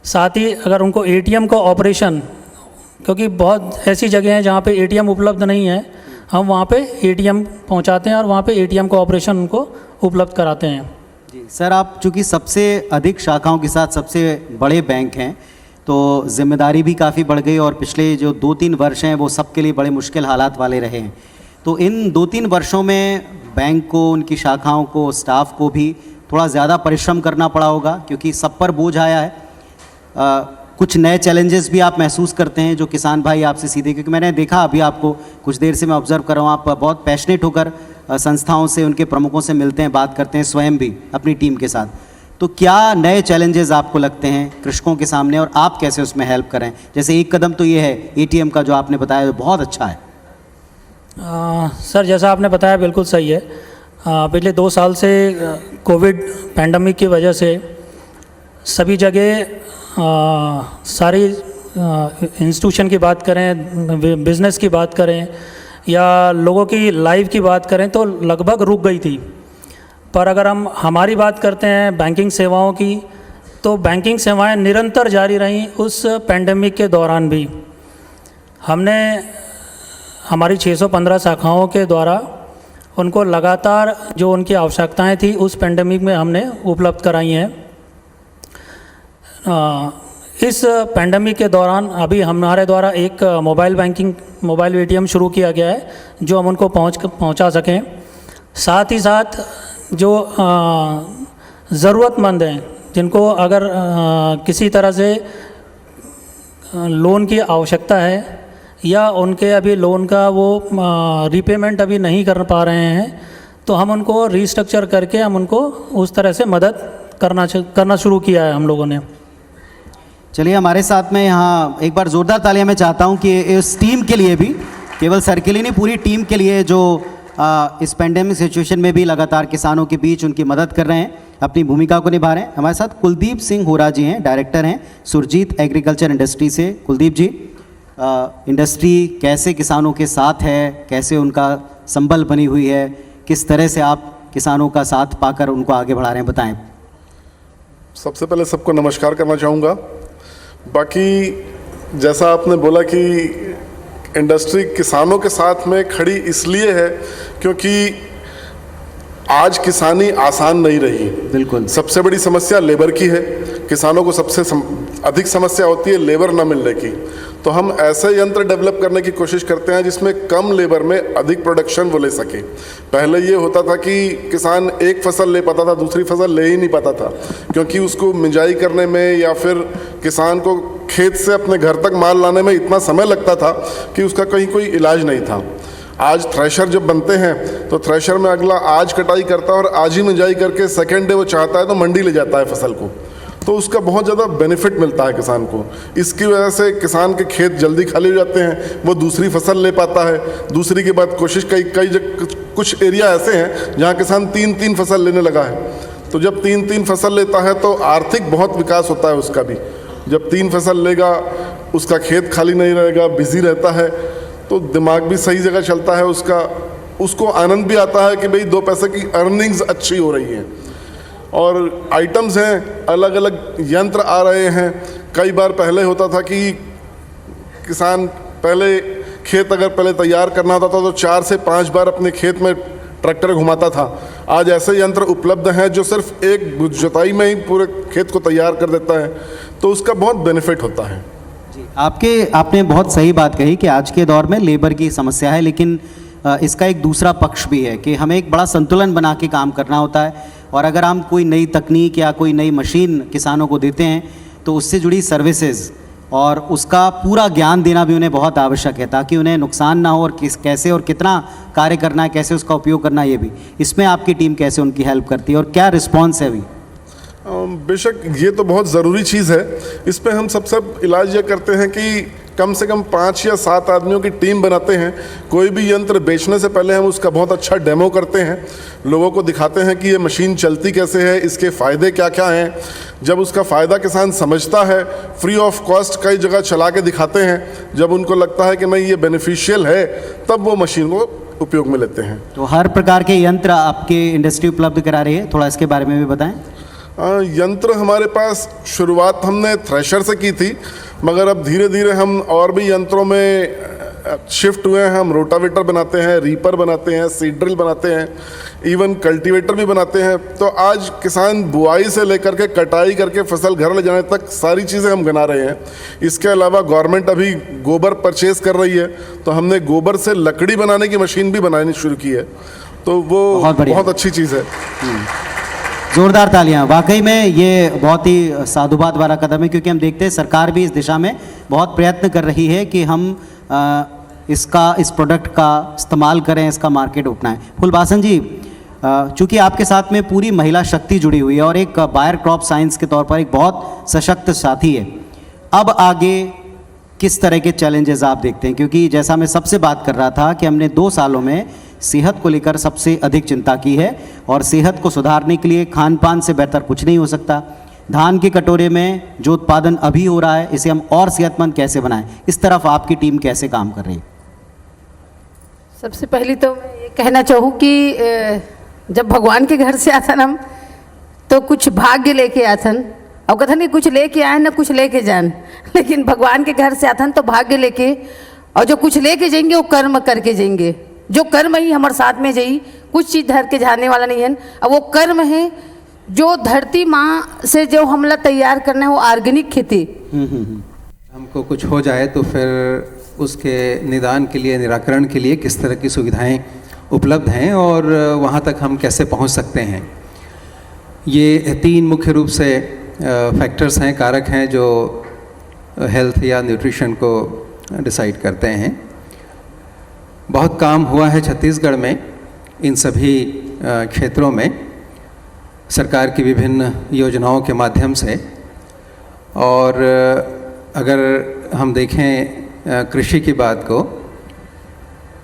साथ ही अगर उनको ATM का ऑपरेशन, क्योंकि बहुत ऐसी जगह हैं जहाँ पे ATM उपलब्ध नहीं है, हम वहाँ पे ATM पहुँचाते हैं और वहाँ पे ATM का ऑपरेशन उनको उपलब्ध कराते हैं। जी सर, आप चूँकि सबसे अधिक शाखाओं के साथ सबसे बड़े बैंक हैं तो जिम्मेदारी भी काफ़ी बढ़ गई और पिछले जो 2-3 वर्ष हैं वो सबके लिए बड़े मुश्किल हालात वाले रहे हैं। तो इन 2-3 वर्षों में बैंक को, उनकी शाखाओं को, स्टाफ को भी थोड़ा ज़्यादा परिश्रम करना पड़ा होगा क्योंकि सब पर बोझ आया है। कुछ नए चैलेंजेस भी आप महसूस करते हैं जो किसान भाई आपसे सीधे, क्योंकि मैंने देखा अभी आपको कुछ देर से मैं ऑब्जर्व कर रहा हूँ, आप बहुत पैशनेट होकर संस्थाओं से, उनके प्रमुखों से मिलते हैं, बात करते हैं स्वयं भी अपनी टीम के साथ। तो क्या नए चैलेंजेस आपको लगते हैं कृषकों के सामने और आप कैसे उसमें हेल्प करें? जैसे एक कदम तो ये है एटीएम का जो आपने बताया, जो बहुत अच्छा है। सर जैसा आपने बताया बिल्कुल सही है। पिछले 2 साल से कोविड पैंडमिक की वजह से सभी जगह सारी इंस्टीट्यूशन की बात करें, बिज़नेस की बात करें या लोगों की लाइफ की बात करें तो लगभग रुक गई थी। पर अगर हम हमारी बात करते हैं बैंकिंग सेवाओं की, तो बैंकिंग सेवाएं निरंतर जारी रहीं उस पैंडेमिक के दौरान भी। हमने हमारी 615 शाखाओं के द्वारा उनको लगातार जो उनकी आवश्यकताएं थी उस पैंडेमिक में हमने उपलब्ध कराई हैं। इस पैंडेमिक के दौरान अभी हमारे द्वारा एक मोबाइल एटीएम शुरू किया गया है जो हम उनको पहुंचा सकें। साथ ही साथ जो ज़रूरतमंद हैं, जिनको अगर किसी तरह से लोन की आवश्यकता है या उनके अभी लोन का वो रीपेमेंट अभी नहीं कर पा रहे हैं, तो हम उनको रीस्ट्रक्चर करके हम उनको उस तरह से मदद करना शुरू किया है हम लोगों ने। चलिए, हमारे साथ में यहाँ एक बार ज़ोरदार तालियां मैं चाहता हूँ कि इस टीम के लिए भी, केवल सर के लिए नहीं, पूरी टीम के लिए जो इस पेंडेमिक सिचुएशन में भी लगातार किसानों के बीच उनकी मदद कर रहे हैं, अपनी भूमिका को निभा रहे हैं। हमारे साथ कुलदीप सिंह होरा जी हैं, डायरेक्टर हैं सुरजीत एग्रीकल्चर इंडस्ट्री से। कुलदीप जी, इंडस्ट्री कैसे किसानों के साथ है, कैसे उनका संबल बनी हुई है, किस तरह से आप किसानों का साथ पाकर उनको आगे बढ़ा रहे हैं, बताएं। सबसे पहले सबको नमस्कार करना चाहूँगा। बाकी जैसा आपने बोला कि इंडस्ट्री किसानों के साथ में खड़ी इसलिए है क्योंकि आज किसानी आसान नहीं रही। बिल्कुल, सबसे बड़ी समस्या लेबर की है। किसानों को सबसे अधिक समस्या होती है लेबर ना मिलने की। तो हम ऐसे यंत्र डेवलप करने की कोशिश करते हैं जिसमें कम लेबर में अधिक प्रोडक्शन वो ले सके। पहले ये होता था कि किसान एक फसल ले पाता था, दूसरी फसल ले ही नहीं पाता था, क्योंकि उसको मिंजाई करने में या फिर किसान को खेत से अपने घर तक माल लाने में इतना समय लगता था कि उसका कहीं कोई इलाज नहीं था। आज थ्रेशर जब बनते हैं तो थ्रेशर में अगला आज कटाई करता है और आज ही मिंजाई करके सेकेंड डे वो चाहता है तो मंडी ले जाता है फसल को, तो उसका बहुत ज़्यादा बेनिफिट मिलता है किसान को। इसकी वजह से किसान के खेत जल्दी खाली हो जाते हैं, वो दूसरी फसल ले पाता है। दूसरी के बाद कोशिश कुछ एरिया ऐसे हैं जहाँ किसान 3-3 फसल लेने लगा है। तो जब 3-3 फसल लेता है तो आर्थिक बहुत विकास होता है उसका भी। जब 3 फसल लेगा, उसका खेत खाली नहीं रहेगा, बिजी रहता है, तो दिमाग भी सही जगह चलता है उसका। उसको आनंद भी आता है कि भाई 2 पैसे की अर्निंग्स अच्छी हो रही हैं। और आइटम्स हैं, अलग अलग यंत्र आ रहे हैं। कई बार पहले होता था कि किसान पहले खेत अगर पहले तैयार करना होता था तो 4 से 5 बार अपने खेत में ट्रैक्टर घुमाता था। आज ऐसे यंत्र उपलब्ध हैं जो सिर्फ एक जुताई में ही पूरे खेत को तैयार कर देता है, तो उसका बहुत बेनिफिट होता है। जी, आपने बहुत सही बात कही कि आज के दौर में लेबर की समस्या है, लेकिन इसका एक दूसरा पक्ष भी है कि हमें एक बड़ा संतुलन बना के काम करना होता है। और अगर हम कोई नई तकनीक या कोई नई मशीन किसानों को देते हैं तो उससे जुड़ी सर्विसेज और उसका पूरा ज्ञान देना भी उन्हें बहुत आवश्यक है, ताकि उन्हें नुकसान ना हो और कैसे और कितना कार्य करना है, कैसे उसका उपयोग करना है, ये भी। इसमें आपकी टीम कैसे उनकी हेल्प करती है और क्या रिस्पॉन्स है अभी? बेशक ये तो बहुत ज़रूरी चीज़ है। इस पर हम सबसे इलाज ये करते हैं कि कम से कम 5 या 7 आदमियों की टीम बनाते हैं। कोई भी यंत्र बेचने से पहले हम उसका बहुत अच्छा डेमो करते हैं, लोगों को दिखाते हैं कि ये मशीन चलती कैसे है, इसके फ़ायदे क्या क्या हैं। जब उसका फ़ायदा किसान समझता है, फ्री ऑफ कॉस्ट कई जगह चला के दिखाते हैं। जब उनको लगता है कि नहीं ये बेनिफिशियल है, तब वो मशीन को उपयोग में लेते हैं। तो हर प्रकार के यंत्र आपके इंडस्ट्री उपलब्ध करा रही है, थोड़ा इसके बारे में भी बताएं। यंत्र हमारे पास शुरुआत हमने थ्रेशर से की थी, मगर अब धीरे धीरे हम और भी यंत्रों में शिफ्ट हुए हैं। हम रोटावेटर बनाते हैं, रीपर बनाते हैं, सीड ड्रिल बनाते हैं, इवन कल्टीवेटर भी बनाते हैं। तो आज किसान बुआई से लेकर के कटाई करके फसल घर ले जाने तक सारी चीज़ें हम बना रहे हैं। इसके अलावा गवर्नमेंट अभी गोबर परचेज कर रही है, तो हमने गोबर से लकड़ी बनाने की मशीन भी बनानी शुरू की है। तो वो बहुत अच्छी चीज़ है। जोरदार तालियां। वाकई में ये बहुत ही साधुवाद वाला कदम है, क्योंकि हम देखते हैं सरकार भी इस दिशा में बहुत प्रयत्न कर रही है कि हम इस प्रोडक्ट का इस्तेमाल करें, इसका मार्केट उठाएं। फुलबासन जी, चूँकि आपके साथ में पूरी महिला शक्ति जुड़ी हुई है और एक बायर क्रॉप साइंस के तौर पर एक बहुत सशक्त साथी है, अब आगे किस तरह के चैलेंजेस आप देखते हैं? क्योंकि जैसा मैं सबसे बात कर रहा था कि हमने 2 सालों में सेहत को लेकर सबसे अधिक चिंता की है, और सेहत को सुधारने के लिए खान पान से बेहतर कुछ नहीं हो सकता। धान के कटोरे में जो उत्पादन अभी हो रहा है, इसे हम और सेहतमंद कैसे बनाएं, इस तरफ आपकी टीम कैसे काम कर रही है? सबसे पहले तो मैं ये कहना चाहूँ कि जब भगवान के घर से आथन हम, तो कुछ भाग्य लेके आथन, और कथन नहीं कुछ लेके आए ना कुछ लेके जान, लेकिन भगवान के घर से आथन तो भाग्य लेके, और जो कुछ लेके जाएंगे वो कर्म करके जाएंगे। जो कर्म ही हमारे साथ में जाई, कुछ चीज़ धर के जाने वाला नहीं है। अब वो कर्म है जो धरती माँ से जो हमला तैयार करना है, वो ऑर्गेनिक खेती। हमको कुछ हो जाए तो फिर उसके निदान के लिए, निराकरण के लिए किस तरह की सुविधाएं उपलब्ध हैं और वहाँ तक हम कैसे पहुँच सकते हैं। ये 3 मुख्य रूप से फैक्टर्स हैं, कारक हैं जो हेल्थ या न्यूट्रिशन को डिसाइड करते हैं। बहुत काम हुआ है छत्तीसगढ़ में इन सभी क्षेत्रों में सरकार की विभिन्न योजनाओं के माध्यम से। और अगर हम देखें कृषि की बात को,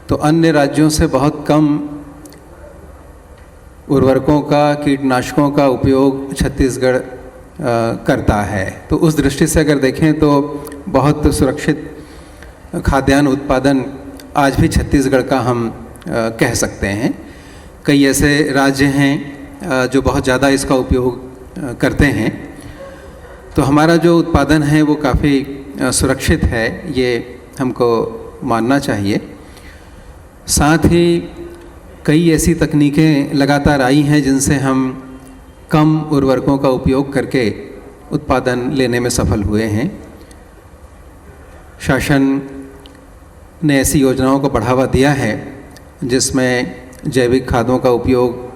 तो अन्य राज्यों से बहुत कम उर्वरकों का, कीटनाशकों का उपयोग छत्तीसगढ़ करता है। तो उस दृष्टि से अगर देखें तो बहुत सुरक्षित खाद्यान्न उत्पादन आज भी छत्तीसगढ़ का हम कह सकते हैं। कई ऐसे राज्य हैं जो बहुत ज़्यादा इसका उपयोग करते हैं, तो हमारा जो उत्पादन है वो काफ़ी सुरक्षित है, ये हमको मानना चाहिए। साथ ही कई ऐसी तकनीकें लगातार आई हैं जिनसे हम कम उर्वरकों का उपयोग करके उत्पादन लेने में सफल हुए हैं। शासन ने ऐसी योजनाओं को बढ़ावा दिया है जिसमें जैविक खादों का उपयोग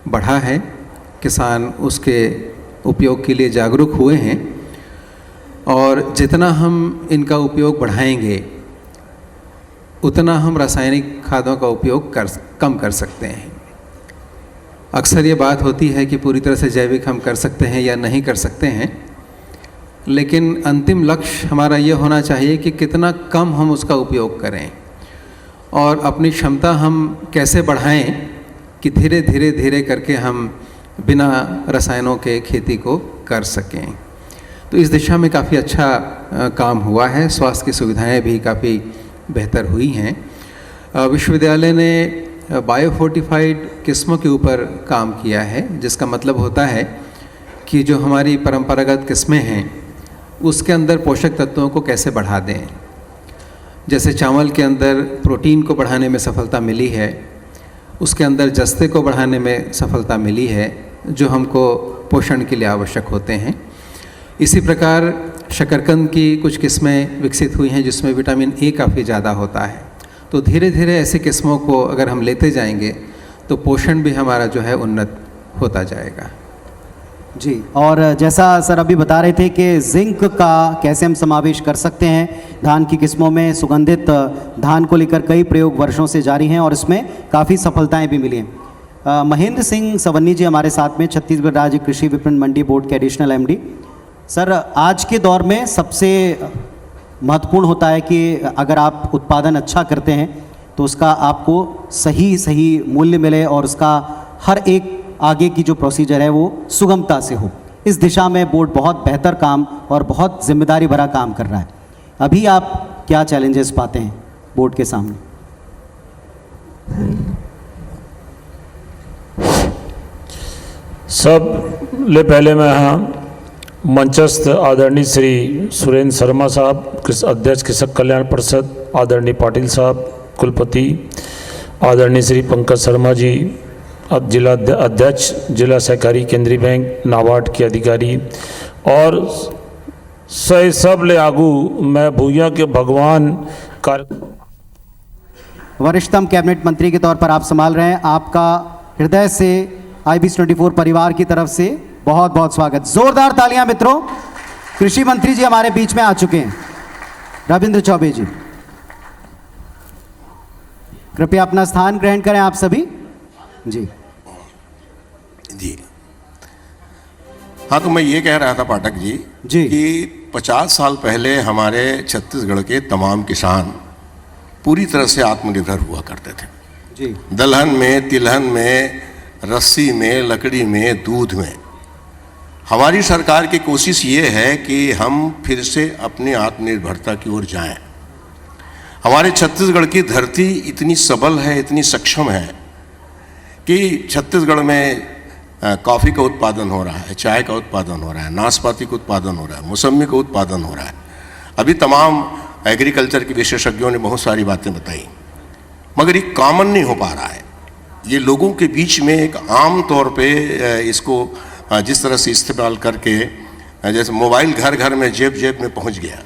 बढ़ा है, किसान उसके उपयोग के लिए जागरूक हुए हैं, और जितना हम इनका उपयोग बढ़ाएंगे उतना हम रासायनिक खादों का उपयोग कम कर सकते हैं। अक्सर ये बात होती है कि पूरी तरह से जैविक हम कर सकते हैं या नहीं कर सकते हैं, लेकिन अंतिम लक्ष्य हमारा ये होना चाहिए कि कितना कम हम उसका उपयोग करें और अपनी क्षमता हम कैसे बढ़ाएं कि धीरे धीरे धीरे करके हम बिना रसायनों के खेती को कर सकें। तो इस दिशा में काफ़ी अच्छा काम हुआ है। स्वास्थ्य की सुविधाएं भी काफ़ी बेहतर हुई हैं। विश्वविद्यालय ने बायोफोर्टिफाइड किस्मों के ऊपर काम किया है, जिसका मतलब होता है कि जो हमारी परंपरागत किस्में हैं उसके अंदर पोषक तत्वों को कैसे बढ़ा दें। जैसे चावल के अंदर प्रोटीन को बढ़ाने में सफलता मिली है, उसके अंदर जस्ते को बढ़ाने में सफलता मिली है, जो हमको पोषण के लिए आवश्यक होते हैं। इसी प्रकार शकरकंद की कुछ किस्में विकसित हुई हैं जिसमें विटामिन ए काफ़ी ज़्यादा होता है। तो धीरे धीरे ऐसी किस्मों को अगर हम लेते जाएंगे तो पोषण भी हमारा जो है उन्नत होता जाएगा। जी, और जैसा सर अभी बता रहे थे कि जिंक का कैसे हम समावेश कर सकते हैं धान की किस्मों में, सुगंधित धान को लेकर कई प्रयोग वर्षों से जारी हैं और इसमें काफ़ी सफलताएं भी मिली हैं। महेंद्र सिंह सवन्नी जी हमारे साथ में, छत्तीसगढ़ राज्य कृषि विपणन मंडी बोर्ड के एडिशनल एमडी। सर, आज के दौर में सबसे महत्वपूर्ण होता है कि अगर आप उत्पादन अच्छा करते हैं तो उसका आपको सही मूल्य मिले और उसका हर एक आगे की जो प्रोसीजर है वो सुगमता से हो। इस दिशा में बोर्ड बहुत बेहतर काम और बहुत जिम्मेदारी भरा काम कर रहा है। अभी आप क्या चैलेंजेस पाते हैं बोर्ड के सामने? सब ले पहले मैं यहाँ मंचस्थ आदरणीय श्री सुरेंद्र शर्मा साहब, अध्यक्ष कृषक कल्याण परिषद, आदरणीय पाटिल साहब कुलपति, आदरणीय श्री पंकज शर्मा जी जिला अध्यक्ष, जिला सहकारी केंद्रीय बैंक नाबार्ड के अधिकारी, और सब ले आगू मैं भूया के भगवान वरिष्ठतम कैबिनेट मंत्री के तौर पर आप संभाल रहे हैं। आपका हृदय से IBC24 परिवार की तरफ से बहुत बहुत स्वागत। जोरदार तालियां मित्रों। कृषि मंत्री जी हमारे बीच में आ चुके हैं, रविंद्र चौबे जी। कृपया अपना स्थान ग्रहण करें आप सभी जी। जी हाँ, तो मैं ये कह रहा था पाठक जी कि 50 साल पहले हमारे छत्तीसगढ़ के तमाम किसान पूरी तरह से आत्मनिर्भर हुआ करते थे जी। दलहन में, तिलहन में, रस्सी में, लकड़ी में, दूध में। हमारी सरकार की कोशिश ये है कि हम फिर से अपनी आत्मनिर्भरता की ओर जाएं। हमारे छत्तीसगढ़ की धरती इतनी सबल है, इतनी सक्षम है कि छत्तीसगढ़ में कॉफ़ी का उत्पादन हो रहा है, चाय का उत्पादन हो रहा है, नाशपाती का उत्पादन हो रहा है, मौसमी का उत्पादन हो रहा है। अभी तमाम एग्रीकल्चर के विशेषज्ञों ने बहुत सारी बातें बताई, मगर ये कॉमन नहीं हो पा रहा है। ये लोगों के बीच में एक आम तौर पे इसको जिस तरह से इस्तेमाल करके, जैसे मोबाइल घर घर में, जेब जेब में पहुंच गया,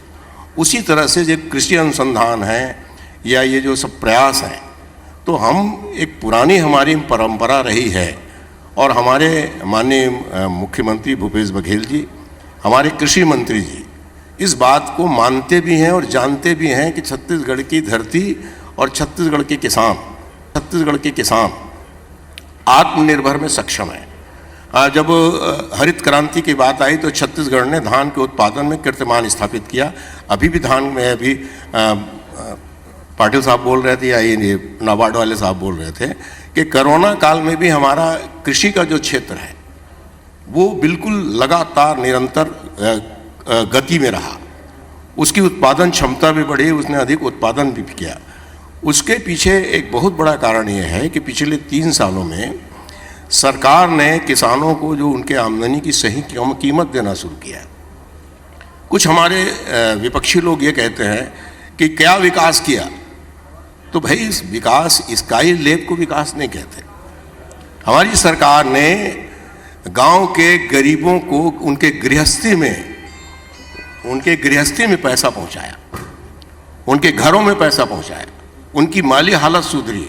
उसी तरह से जो कृषि अनुसंधान है या ये जो सब प्रयास हैं, तो हम एक पुरानी हमारी परंपरा रही है और हमारे माननीय मुख्यमंत्री भूपेश बघेल जी, हमारे कृषि मंत्री जी इस बात को मानते भी हैं और जानते भी हैं कि छत्तीसगढ़ की धरती और छत्तीसगढ़ के किसान आत्मनिर्भर में सक्षम है। जब हरित क्रांति की बात आई तो छत्तीसगढ़ ने धान के उत्पादन में कीर्तिमान स्थापित किया। अभी भी धान में अभी पाटिल साहब बोल रहे थे या ये नाबार्ड वाले साहब बोल रहे थे कि कोरोना काल में भी हमारा कृषि का जो क्षेत्र है वो बिल्कुल लगातार निरंतर गति में रहा। उसकी उत्पादन क्षमता भी बढ़ी, उसने अधिक उत्पादन भी किया। उसके पीछे एक बहुत बड़ा कारण ये है कि पिछले 3 सालों में सरकार ने किसानों को जो उनके आमदनी की सही कीमत देना शुरू किया। कुछ हमारे विपक्षी लोग ये कहते हैं कि क्या विकास किया, तो भाई इस विकास, स्काई लैब को विकास नहीं कहते। हमारी सरकार ने गांव के गरीबों को उनके गृहस्थी में पैसा पहुंचाया, उनके घरों में पैसा पहुंचाया, उनकी माली हालत सुधरी।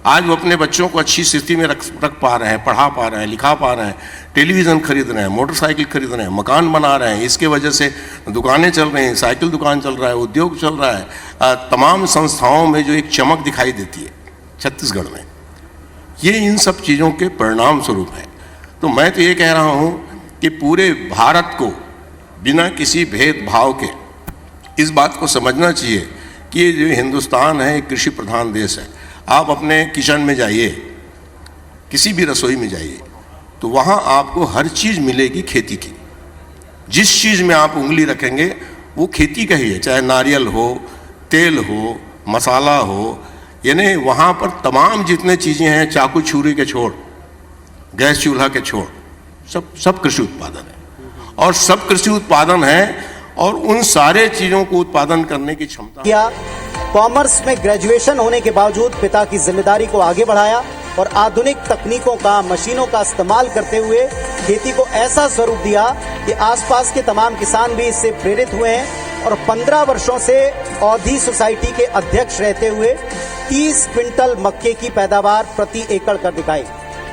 आज वो अपने बच्चों को अच्छी स्थिति में रख पा रहे हैं, पढ़ा पा रहे हैं, लिखा पा रहे हैं, टेलीविज़न खरीद रहे हैं, मोटरसाइकिल खरीद रहे हैं, मकान बना रहे हैं। इसके वजह से दुकानें चल रही हैं, साइकिल दुकान चल रहा है, उद्योग चल रहा है। तमाम संस्थाओं में जो एक चमक दिखाई देती है छत्तीसगढ़ में, ये इन सब चीज़ों के परिणाम स्वरूप है। तो मैं तो ये कह रहा हूँ कि पूरे भारत को बिना किसी भेदभाव के इस बात को समझना चाहिए कि ये जो हिंदुस्तान है एक कृषि प्रधान देश है। आप अपने किचन में जाइए, किसी भी रसोई में जाइए, तो वहाँ आपको हर चीज़ मिलेगी खेती की। जिस चीज़ में आप उंगली रखेंगे वो खेती का ही है, चाहे नारियल हो, तेल हो, मसाला हो, यानी वहाँ पर तमाम जितने चीज़ें हैं, चाकू छुरी के छोड़, गैस चूल्हा के छोड़, सब कृषि उत्पादन है। और सब कृषि उत्पादन है और उन सारे चीज़ों को उत्पादन करने की क्षमता किया। कॉमर्स में ग्रेजुएशन होने के बावजूद पिता की जिम्मेदारी को आगे बढ़ाया और आधुनिक तकनीकों का, मशीनों का इस्तेमाल करते हुए खेती को ऐसा स्वरूप दिया कि आसपास के तमाम किसान भी इससे प्रेरित हुए हैं और 15 वर्षों से औधी सोसाइटी के अध्यक्ष रहते हुए 30 क्विंटल मक्के की पैदावार प्रति एकड़ कर दिखाई।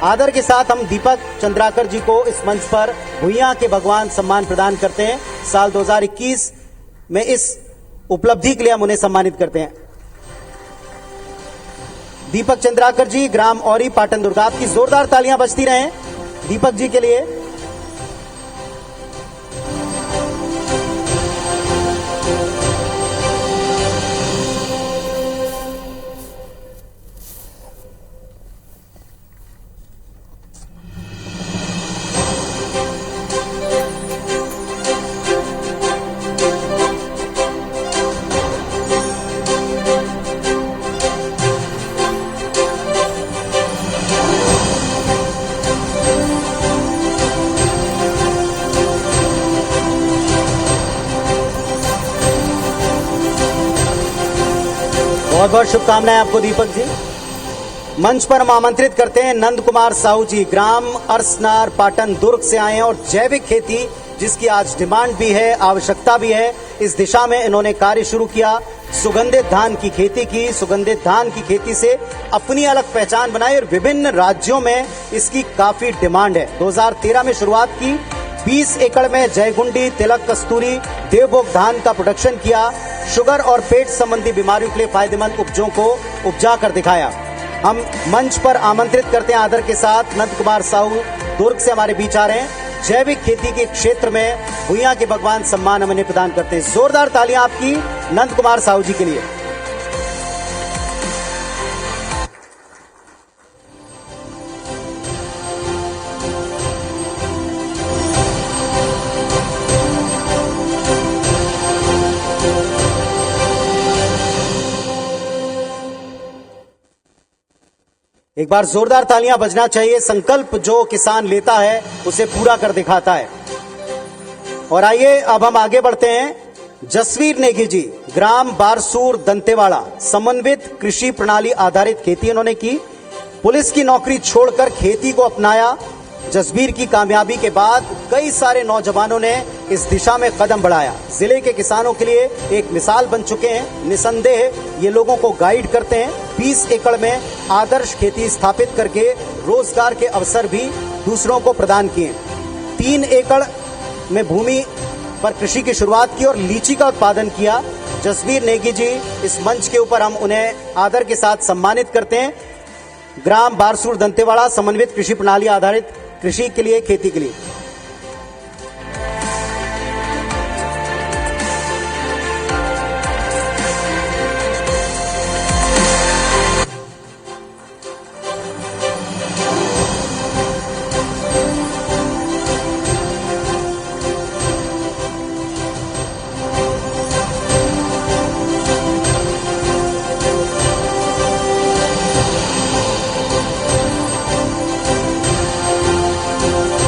आदर के साथ हम दीपक चंद्राकर जी को इस मंच पर भुइयां के भगवान सम्मान प्रदान करते हैं। साल 2021 में इस उपलब्धि के लिए हम उन्हें सम्मानित करते हैं। दीपक चंद्राकर जी, ग्राम औरी, पाटन दुर्ग, आपकी जोरदार तालियां बजती रहें दीपक जी के लिए। बहुत बहुत शुभकामनाएं आपको दीपक जी। मंच पर हम आमंत्रित करते हैं नंद कुमार साहू जी, ग्राम अरसनार, पाटन दुर्ग से आए हैं और जैविक खेती जिसकी आज डिमांड भी है, आवश्यकता भी है। इस दिशा में इन्होंने कार्य शुरू किया। सुगंधित धान की खेती की, सुगंधित धान की खेती से अपनी अलग पहचान बनाई और विभिन्न राज्यों में इसकी काफी डिमांड है। 2013 में शुरुआत की, 20 एकड़ में जयगुंडी, तिलक कस्तूरी, देवभोग धान का प्रोडक्शन किया। शुगर और पेट संबंधी बीमारियों के लिए फायदेमंद उपजों को उपजा कर दिखाया। हम मंच पर आमंत्रित करते हैं आदर के साथ नंद कुमार साहू, दुर्ग से हमारे बीच आ रहे हैं। जैविक खेती के क्षेत्र में भुइयां के भगवान सम्मान हमें प्रदान करते हैं। जोरदार तालियां आपकी नंद कुमार साहू जी के लिए। एक बार जोरदार तालियां बजना चाहिए। संकल्प जो किसान लेता है उसे पूरा कर दिखाता है। और आइए अब हम आगे बढ़ते हैं। जसवीर नेगी जी, ग्राम बारसूर दंतेवाड़ा, समन्वित कृषि प्रणाली आधारित खेती इन्होंने की। पुलिस की नौकरी छोड़कर खेती को अपनाया। जसवीर की कामयाबी के बाद कई सारे नौजवानों ने इस दिशा में कदम बढ़ाया। जिले के किसानों के लिए एक मिसाल बन चुके हैं। निसंदेह ये लोगों को गाइड करते हैं। 20 एकड़ में आदर्श खेती स्थापित करके रोजगार के अवसर भी दूसरों को प्रदान किए। 3 एकड़ में भूमि पर कृषि की शुरुआत की और लीची का उत्पादन किया। जसवीर नेगी जी, इस मंच के ऊपर हम उन्हें आदर के साथ सम्मानित करते हैं। ग्राम बारसूर दंतेवाड़ा, समन्वित कृषि प्रणाली आधारित कृषि के लिए, खेती के लिए।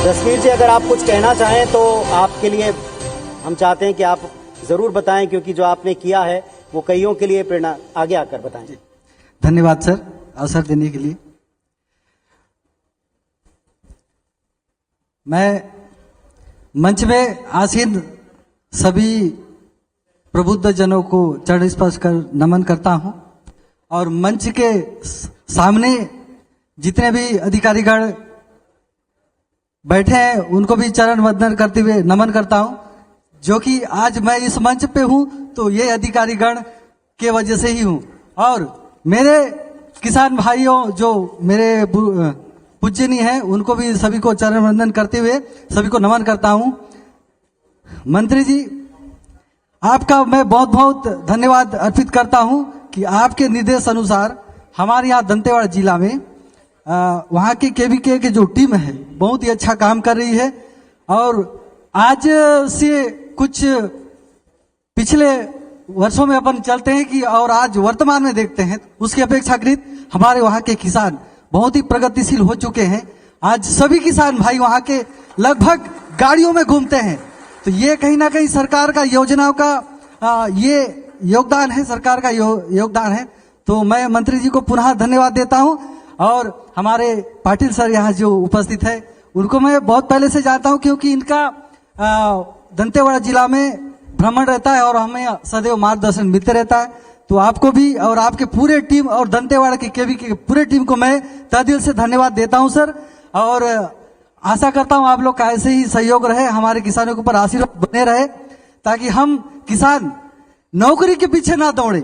जसवीर जी, अगर आप कुछ कहना चाहें तो आपके लिए हम चाहते हैं कि आप जरूर बताएं, क्योंकि जो आपने किया है वो कईयों के लिए प्रेरणा। आगे आकर बताएं। धन्यवाद सर, अवसर देने के लिए। मैं मंच में आसीन सभी प्रबुद्ध जनों को चरण स्पर्श कर नमन करता हूं और मंच के सामने जितने भी अधिकारीगण बैठे हैं उनको भी चरण वंदन करते हुए नमन करता हूं। जो कि आज मैं इस मंच पे हूं तो ये अधिकारीगण के वजह से ही हूं। और मेरे किसान भाइयों जो मेरे पूज्यनीय हैं उनको भी सभी को चरण वंदन करते हुए सभी को नमन करता हूं। मंत्री जी, आपका मैं बहुत बहुत धन्यवाद अर्पित करता हूं कि आपके निर्देश अनुसार हमारे यहाँ दंतेवाड़ा जिला में वहाँ की केवीके की जो टीम है बहुत ही अच्छा काम कर रही है। और आज से कुछ पिछले वर्षों में अपन चलते हैं कि और आज वर्तमान में देखते हैं उसकी अपेक्षाकृत हमारे वहाँ के किसान बहुत ही प्रगतिशील हो चुके हैं। आज सभी किसान भाई वहाँ के लगभग गाड़ियों में घूमते हैं। तो ये कहीं ना कहीं सरकार का योजनाओं का ये योगदान है, सरकार का योगदान है। तो मैं मंत्री जी को पुनः धन्यवाद देता हूँ। और हमारे पाटिल सर यहाँ जो उपस्थित है उनको मैं बहुत पहले से जानता हूँ, क्योंकि इनका दंतेवाड़ा जिला में भ्रमण रहता है और हमें सदैव मार्गदर्शन मिलते रहता है। तो आपको भी और आपके पूरे टीम और दंतेवाड़ा की केवीके के पूरे टीम को मैं तहे दिल से धन्यवाद देता हूँ सर। और आशा करता हूँ आप लोग का ऐसे ही सहयोग रहे, हमारे किसानों के ऊपर आशीर्वाद बने रहे, ताकि हम किसान नौकरी के पीछे ना दौड़े,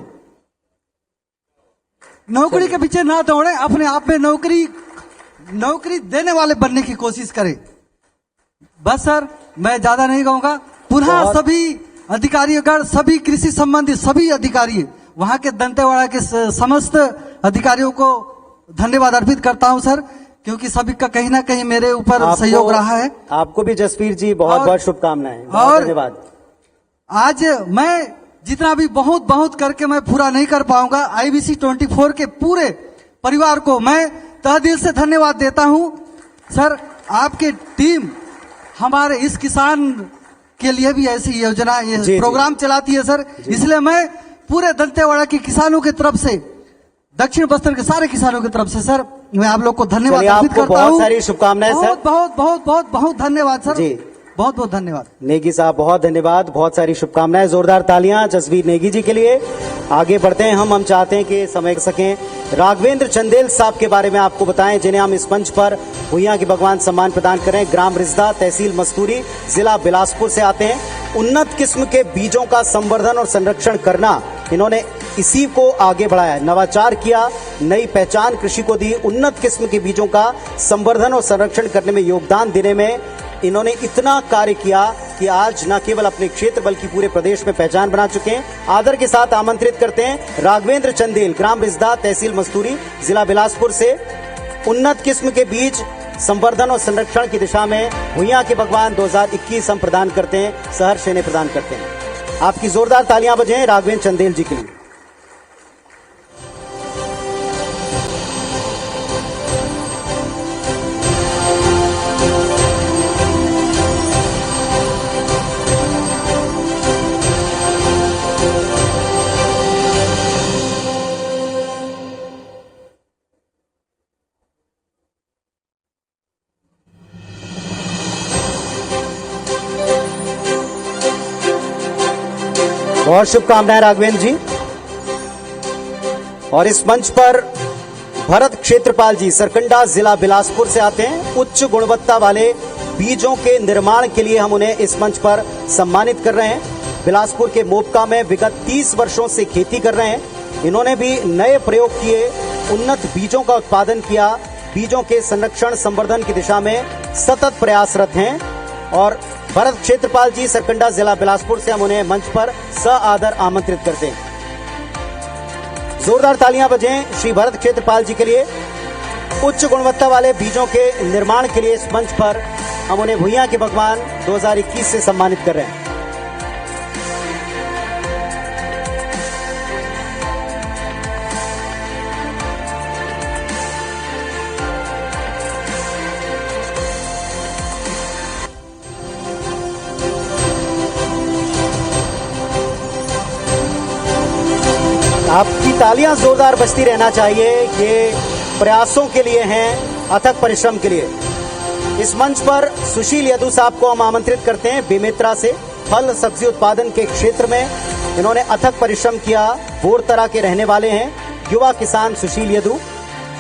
नौकरी के पीछे ना दौड़े, अपने आप में नौकरी देने वाले बनने की कोशिश करें। बस सर, मैं ज्यादा नहीं कहूंगा। पुनः सभी अधिकारीगण, सभी कृषि संबंधी सभी अधिकारी, वहां के दंतेवाड़ा के समस्त अधिकारियों को धन्यवाद अर्पित करता हूं सर, क्योंकि सभी का कहीं ना कहीं मेरे ऊपर सहयोग रहा है। आपको भी जसवीर जी बहुत बहुत शुभकामनाएं, धन्यवाद। आज मैं जितना भी बहुत करके मैं पूरा नहीं कर पाऊंगा। IBC 24 के पूरे परिवार को मैं तहे दिल से धन्यवाद देता हूं सर। आपके टीम हमारे इस किसान के लिए भी ऐसी योजना प्रोग्राम चलाती है सर, इसलिए मैं पूरे दंतेवाड़ा के किसानों की तरफ से, दक्षिण बस्तर के सारे किसानों की तरफ से सर मैं आप लोग को धन्यवाद अर्पित करता हूं। बहुत सारी शुभकामनाएं सर। बहुत धन्यवाद सर। बहुत बहुत धन्यवाद। नेगी साहब बहुत धन्यवाद, बहुत सारी शुभकामनाएं, जोरदार तालियां जसवीर नेगी जी के लिए। आगे बढ़ते हैं हम चाहते हैं कि समय सकें राघवेंद्र चंदेल साहब के बारे में आपको बताएं, जिन्हें हम इस मंच पर भुइयां के भगवान सम्मान प्रदान करें। ग्राम रिजदा, तहसील मस्तूरी, जिला बिलासपुर से आते हैं। उन्नत किस्म के बीजों का संवर्धन और संरक्षण करना, इन्होंने इसी को आगे बढ़ाया, नवाचार किया, नई पहचान कृषि को दी। उन्नत किस्म के बीजों का संवर्धन और संरक्षण करने में योगदान देने में इन्होंने इतना कार्य किया कि आज न केवल अपने क्षेत्र बल्कि पूरे प्रदेश में पहचान बना चुके हैं। आदर के साथ आमंत्रित करते हैं राघवेंद्र चंदेल, ग्राम रिजदा, तहसील मस्तूरी, जिला बिलासपुर से। उन्नत किस्म के बीज संवर्धन और संरक्षण की दिशा में भुइयां के भगवान 2021 हम प्रदान करते हैं, सहर्ष इन्हें प्रदान करते हैं। आपकी जोरदार तालियां बजें राघवेंद्र चंदेल जी के लिए। बहुत शुभकामनाएं राघवेंद्र जी। और इस मंच पर भरत क्षेत्रपाल जी, सरकंडा, जिला बिलासपुर से आते हैं। उच्च गुणवत्ता वाले बीजों के निर्माण के लिए हम उन्हें इस मंच पर सम्मानित कर रहे हैं। बिलासपुर के मोपका में विगत 30 वर्षों से खेती कर रहे हैं। इन्होंने भी नए प्रयोग किए, उन्नत बीजों का उत्पादन किया, बीजों के संरक्षण संवर्धन की दिशा में सतत प्रयासरत हैं। और भरत क्षेत्रपाल जी, सरकंडा, जिला बिलासपुर से हम उन्हें मंच पर सआदर आमंत्रित करते हैं। जोरदार तालियां बजें श्री भरत क्षेत्रपाल जी के लिए। उच्च गुणवत्ता वाले बीजों के निर्माण के लिए इस मंच पर हम उन्हें भुइयां के भगवान 2021 से सम्मानित कर रहे हैं। आपकी तालियां जोरदार बजती रहना चाहिए। ये प्रयासों के लिए हैं, अथक परिश्रम के लिए। इस मंच पर सुशील यदु साहब को हम आमंत्रित करते हैं, बेमेतरा से। फल सब्जी उत्पादन के क्षेत्र में इन्होंने अथक परिश्रम किया, बोरतरा के रहने वाले हैं। युवा किसान सुशील यदु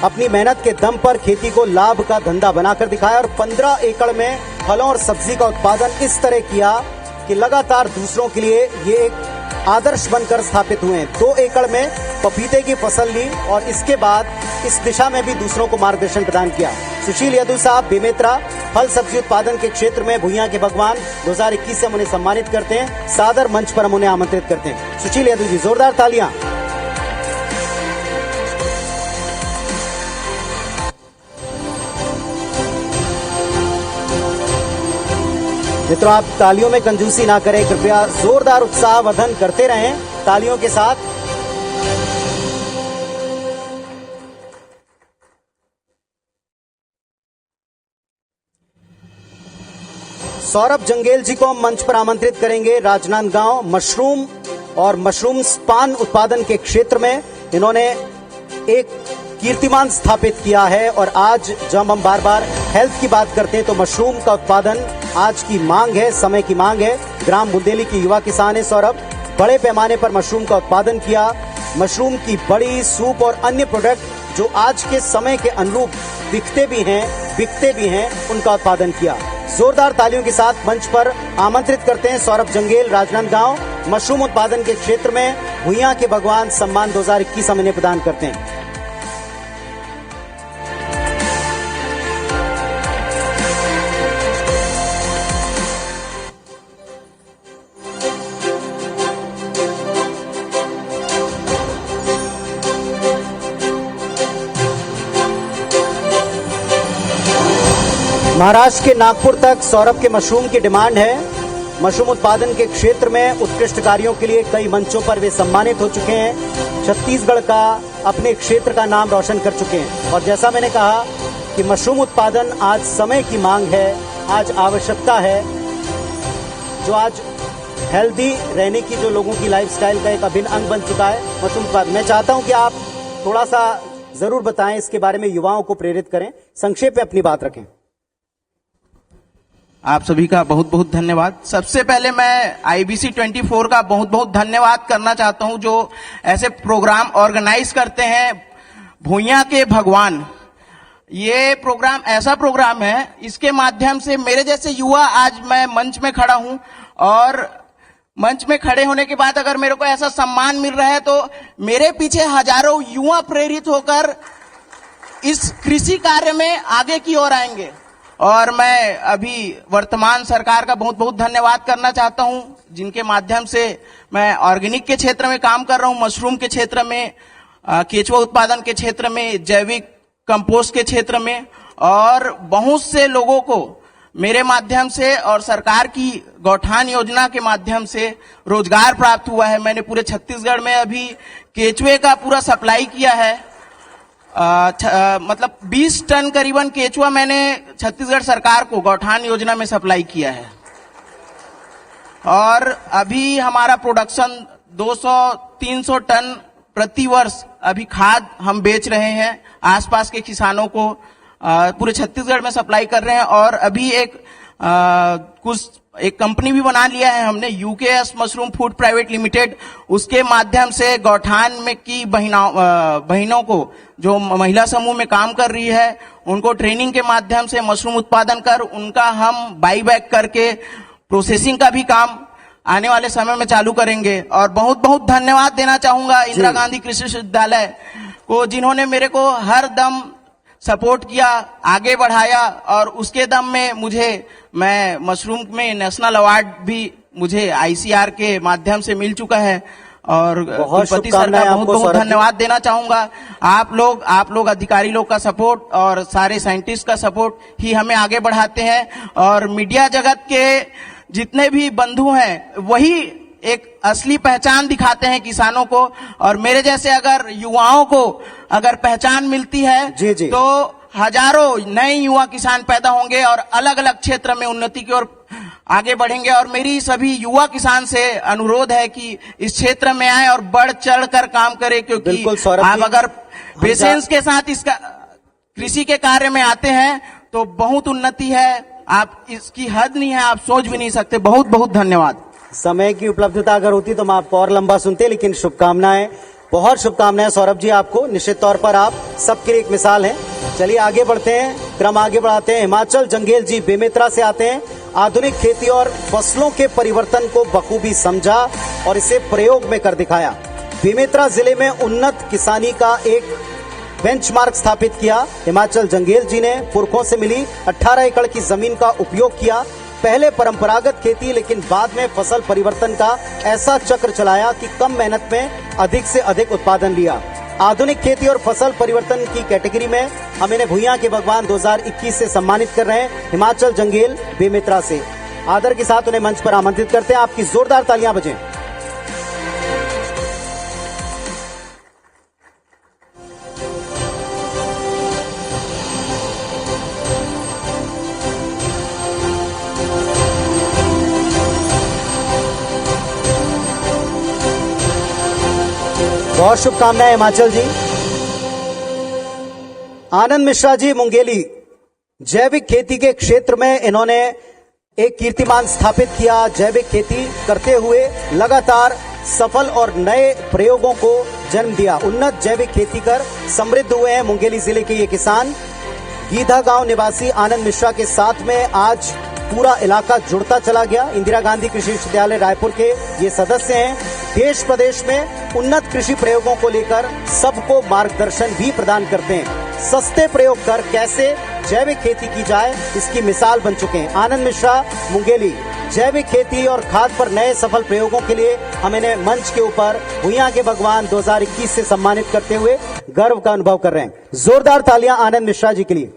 अपनी मेहनत के दम पर खेती को लाभ का धंधा बनाकर दिखाया और 15 एकड़ में फलों और सब्जी का उत्पादन इस तरह किया कि लगातार दूसरों के लिए ये एक आदर्श बनकर स्थापित हुए हैं। 2 एकड़ में पपीते की फसल ली और इसके बाद इस दिशा में भी दूसरों को मार्गदर्शन प्रदान किया। सुशील यदु साहब, बेमेतरा, फल सब्जी उत्पादन के क्षेत्र में भुइयां के भगवान 2021 से हम उन्हें सम्मानित करते हैं। सादर मंच पर हम उन्हें आमंत्रित करते हैं। सुशील यदु जी, जोरदार तालियां। मित्रों, आप तालियों में कंजूसी ना करें, कृपया जोरदार उत्साहवर्धन करते रहें तालियों के साथ। सौरभ जंगेल जी को हम मंच पर आमंत्रित करेंगे। राजनांदगांव, मशरूम और मशरूम स्पान उत्पादन के क्षेत्र में इन्होंने एक कीर्तिमान स्थापित किया है। और आज जब हम बार बार हेल्थ की बात करते हैं तो मशरूम का उत्पादन आज की मांग है, समय की मांग है। ग्राम बुंदेली की युवा किसान है सौरभ। बड़े पैमाने पर मशरूम का उत्पादन किया। मशरूम की बड़ी, सूप और अन्य प्रोडक्ट जो आज के समय के अनुरूप दिखते भी हैं, बिकते भी हैं, उनका उत्पादन किया। जोरदार तालियों के साथ मंच पर आमंत्रित करते हैं सौरभ जंगेल, राजनांदगांव। मशरूम उत्पादन के क्षेत्र में भुइयां के भगवान सम्मान 2021 हम इन्हें प्रदान करते हैं। महाराष्ट्र के नागपुर तक सौरभ के मशरूम की डिमांड है। मशरूम उत्पादन के क्षेत्र में उत्कृष्ट कार्यों के लिए कई मंचों पर वे सम्मानित हो चुके हैं। छत्तीसगढ़ का, अपने क्षेत्र का नाम रोशन कर चुके हैं। और जैसा मैंने कहा कि मशरूम उत्पादन आज समय की मांग है, आज आवश्यकता है, जो आज हेल्दी रहने की जो लोगों की लाइफस्टाइल का एक अभिन्न अंग बन चुका है मशरूम उत्पादन। मैं चाहता हूं कि आप थोड़ा सा जरूर बताएं इसके बारे में, युवाओं को प्रेरित करें, संक्षेप में अपनी बात रखें। आप सभी का बहुत बहुत धन्यवाद। सबसे पहले मैं IBC 24 का बहुत बहुत धन्यवाद करना चाहता हूं, जो ऐसे प्रोग्राम ऑर्गेनाइज करते हैं। भूइयां के भगवान, ये प्रोग्राम ऐसा प्रोग्राम है, इसके माध्यम से मेरे जैसे युवा आज मैं मंच में खड़ा हूं, और मंच में खड़े होने के बाद अगर मेरे को ऐसा सम्मान मिल रहा है तो मेरे पीछे हजारों युवा प्रेरित होकर इस कृषि कार्य में आगे की ओर आएंगे। और मैं अभी वर्तमान सरकार का बहुत बहुत धन्यवाद करना चाहता हूं, जिनके माध्यम से मैं ऑर्गेनिक के क्षेत्र में काम कर रहा हूं, मशरूम के क्षेत्र में, केचुआ उत्पादन के क्षेत्र में, जैविक कंपोस्ट के क्षेत्र में, और बहुत से लोगों को मेरे माध्यम से और सरकार की गौठान योजना के माध्यम से रोजगार प्राप्त हुआ है। मैंने पूरे छत्तीसगढ़ में अभी केचुए का पूरा सप्लाई किया है। मतलब 20 टन करीबन केचुआ मैंने छत्तीसगढ़ सरकार को गौठान योजना में सप्लाई किया है। और अभी हमारा प्रोडक्शन 200-300 टन प्रति वर्ष अभी खाद हम बेच रहे हैं, आसपास के किसानों को पूरे छत्तीसगढ़ में सप्लाई कर रहे हैं। और अभी एक कंपनी भी बना लिया है हमने, UKS mushroom food private limited. उसके माध्यम से गौठान में की बहनों को, जो महिला समूह में काम कर रही है, उनको ट्रेनिंग के माध्यम से मशरूम उत्पादन कर उनका हम बाई बैक करके प्रोसेसिंग का भी काम आने वाले समय में चालू करेंगे। और बहुत बहुत धन्यवाद देना चाहूंगा इंदिरा गांधी कृषि विश्वविद्यालय को, जिन्होंने मेरे को हर दम सपोर्ट किया, आगे बढ़ाया, और उसके दम में मैं मशरूम में नेशनल अवार्ड भी मुझे ICR के माध्यम से मिल चुका है। और कुलपति सर का बहुत बहुत धन्यवाद देना चाहूंगा। आप लोग अधिकारी लोग का सपोर्ट और सारे साइंटिस्ट का सपोर्ट ही हमें आगे बढ़ाते हैं। और मीडिया जगत के जितने भी बंधु हैं, वही एक असली पहचान दिखाते हैं किसानों को। और मेरे जैसे अगर युवाओं को अगर पहचान मिलती है तो हजारों नए युवा किसान पैदा होंगे और अलग अलग क्षेत्र में उन्नति की ओर आगे बढ़ेंगे। और मेरी सभी युवा किसान से अनुरोध है कि इस क्षेत्र में आए और बढ़ चढ़ कर काम करें, क्योंकि आप अगर पेशेंस के साथ इसका कृषि के कार्य में आते हैं तो बहुत उन्नति है। आप इसकी हद नहीं है, आप सोच भी नहीं सकते। बहुत बहुत धन्यवाद। समय की उपलब्धता अगर होती तो मैं आपको और लंबा सुनते, लेकिन शुभकामनाएं, बहुत शुभकामनाएं सौरभ जी आपको। निश्चित तौर पर आप सबके लिए एक मिसाल हैं। चलिए आगे बढ़ते हैं, क्रम आगे बढ़ाते हैं। हिमाचल जंगेल जी बेमेतरा से आते हैं। आधुनिक खेती और फसलों के परिवर्तन को बखूबी समझा और इसे प्रयोग में कर दिखाया। बेमेतरा जिले में उन्नत किसानी का एक बेंचमार्क स्थापित किया। हिमाचल जंगेल जी ने पुरखों से मिली 18 एकड़ की जमीन का उपयोग किया। पहले परंपरागत खेती, लेकिन बाद में फसल परिवर्तन का ऐसा चक्र चलाया कि कम मेहनत में अधिक से अधिक उत्पादन लिया। आधुनिक खेती और फसल परिवर्तन की कैटेगरी में हम इन्हें भूइयां के भगवान 2021 से सम्मानित कर रहे हैं। हिमाचल जंगेल बेमेतरा से आदर के साथ उन्हें मंच पर आमंत्रित करते हैं। आपकी जोरदार तालियां बजें। बहुत शुभकामनाएं हिमाचल जी। आनंद मिश्रा जी मुंगेली, जैविक खेती के क्षेत्र में इन्होंने एक कीर्तिमान स्थापित किया। जैविक खेती करते हुए लगातार सफल और नए प्रयोगों को जन्म दिया। उन्नत जैविक खेती कर समृद्ध हुए हैं मुंगेली जिले के ये किसान। गीधा गांव निवासी आनंद मिश्रा के साथ में आज पूरा इलाका जुड़ता चला गया। इंदिरा गांधी कृषि विश्वविद्यालय रायपुर के ये सदस्य हैं। देश प्रदेश में उन्नत कृषि प्रयोगों को लेकर सबको मार्गदर्शन भी प्रदान करते हैं। सस्ते प्रयोग कर कैसे जैविक खेती की जाए, इसकी मिसाल बन चुके हैं। आनंद मिश्रा मुंगेली जैविक खेती और खाद पर नए सफल प्रयोगों के लिए हम इन्हें मंच के ऊपर भूइयां के भगवान 2021 से सम्मानित करते हुए गर्व का अनुभव कर रहे हैं। जोरदार तालियां आनंद मिश्रा जी के लिए।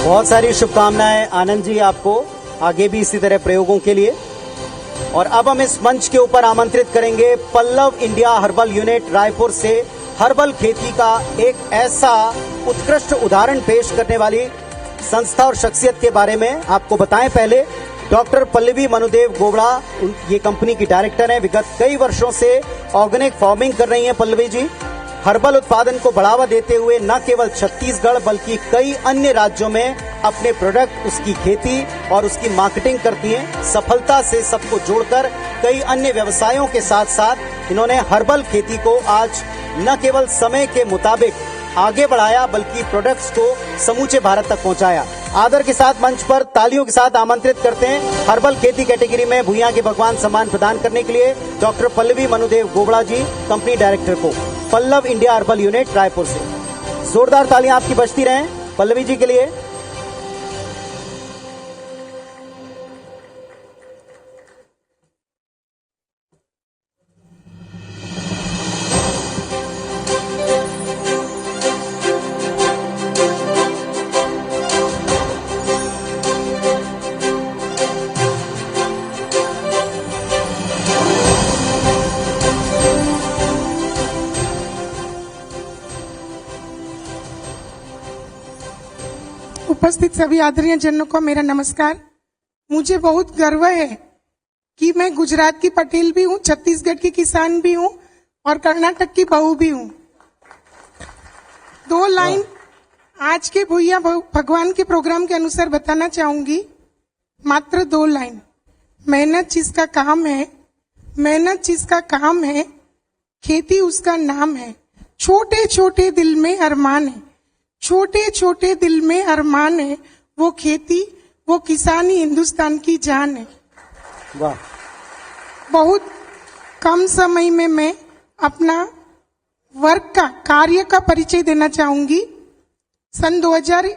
बहुत सारी शुभकामनाएं आनंद जी आपको, आगे भी इसी तरह प्रयोगों के लिए। और अब हम इस मंच के ऊपर आमंत्रित करेंगे Pallav India herbal unit Raipur से हर्बल खेती का एक ऐसा उत्कृष्ट उदाहरण पेश करने वाली संस्था और शख्सियत के बारे में आपको बताएं। पहले डॉक्टर पल्लवी मनुदेव गोबड़ा ये कंपनी की डायरेक्टर हैं। विगत कई वर्षों से ऑर्गेनिक फार्मिंग कर रही हैं पल्लवी जी। हर्बल उत्पादन को बढ़ावा देते हुए न केवल छत्तीसगढ़ बल्कि कई अन्य राज्यों में अपने प्रोडक्ट, उसकी खेती और उसकी मार्केटिंग करती हैं। सफलता से सबको जोड़कर कई अन्य व्यवसायों के साथ साथ इन्होंने हर्बल खेती को आज न केवल समय के मुताबिक आगे बढ़ाया बल्कि प्रोडक्ट्स को समूचे भारत तक पहुंचाया। आदर के साथ मंच पर तालियों के साथ आमंत्रित करते हैं हर्बल खेती कैटेगरी में भुइयां के भगवान सम्मान प्रदान करने के लिए doctor Pallavi Manudev Gobda ji, company director को, Pallav India herbal unit Raipur से। जोरदार तालियां आपकी बजती रहें पल्लवी जी के लिए। उपस्थित सभी आदरणीय जनों को मेरा नमस्कार। मुझे बहुत गर्व है कि मैं गुजरात की पटेल भी हूँ, छत्तीसगढ़ की किसान भी हूँ और कर्नाटक की बहू भी हूँ। 2 लाइन आज के भुइया भगवान के प्रोग्राम के अनुसार बताना चाहूंगी, मात्र 2 लाइन। मेहनत जिसका काम है, मेहनत जिसका काम है, खेती उसका नाम है। छोटे छोटे दिल में अरमान है, छोटे छोटे दिल में अरमान है। वो खेती, वो किसानी हिंदुस्तान की जान है। वाह। बहुत कम समय में मैं अपना वर्क का, कार्य का परिचय देना चाहूंगी। सन 2000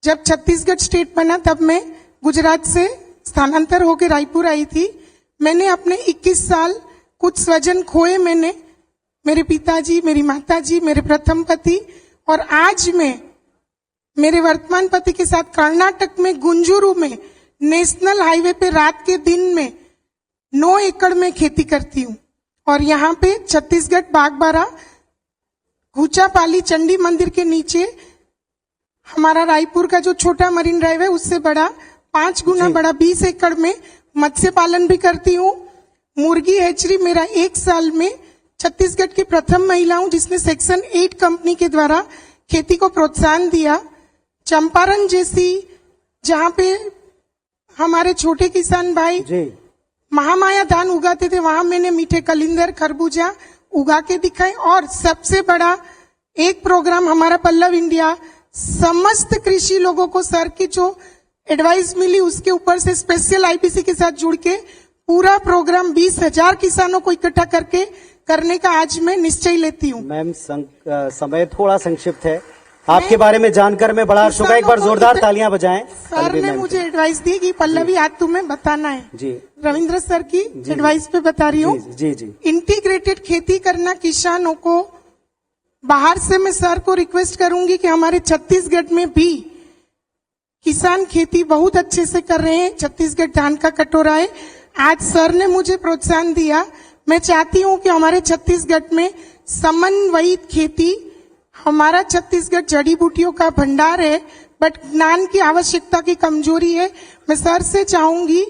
जब छत्तीसगढ़ स्टेट बना तब मैं गुजरात से स्थानांतर होकर रायपुर आई थी। मैंने अपने 21 साल कुछ स्वजन खोए मैंने, मेरे पिताजी, मेरी माताजी, मेरे प्रथम पति, और आज मैं मेरे वर्तमान पति के साथ कर्नाटक में गुंजूरू में नेशनल हाईवे पे रात के दिन में 9 एकड़ में खेती करती हूँ। और यहाँ पे छत्तीसगढ़ बागबारा घुचापाली चंडी मंदिर के नीचे हमारा रायपुर का जो छोटा मरीन ड्राइव है उससे बड़ा 5 गुना बड़ा 20 एकड़ में मत्स्य पालन भी करती हूँ। मुर्गी हैचरी मेरा 1 साल में छत्तीसगढ़ की प्रथम महिला हूं जिसने सेक्शन 8 कंपनी के द्वारा खेती को प्रोत्साहन दिया। चंपारण जैसी जहां पे हमारे छोटे किसान भाई महामाया धान उगाते थे, वहां मैंने मीठे कलिंदर, खरबूजा उगा के दिखाए। और सबसे बड़ा एक प्रोग्राम हमारा पल्लव इंडिया, समस्त कृषि लोगों को सर की जो एडवाइस मिली उसके ऊपर से स्पेशल आईपीसी के साथ जुड़ के पूरा प्रोग्राम 20,000 किसानों को इकट्ठा करके करने का आज मैं निश्चय लेती हूँ। मैम समय थोड़ा संक्षिप्त है, आपके बारे में जानकर मैं बड़ा हर्ष होगा। एक बार जोरदार तालियां बजाएं। सर ने मुझे एडवाइस दी कि पल्लवी आज तुम्हें बताना है जी। रविंद्र सर की एडवाइस पे बता रही हूँ। जी जी। इंटीग्रेटेड खेती करना किसानों को, बाहर से मैं सर को रिक्वेस्ट करूंगी कि हमारे छत्तीसगढ़ में भी किसान खेती बहुत अच्छे से कर रहे हैं। छत्तीसगढ़ धान का कटोरा है। आज सर ने मुझे प्रोत्साहन दिया। मैं चाहती हूं कि हमारे छत्तीसगढ़ में समन्वयित खेती, हमारा छत्तीसगढ़ जड़ी बूटियों का भंडार है बट ज्ञान की आवश्यकता की कमजोरी है। मैं सर से चाहूंगी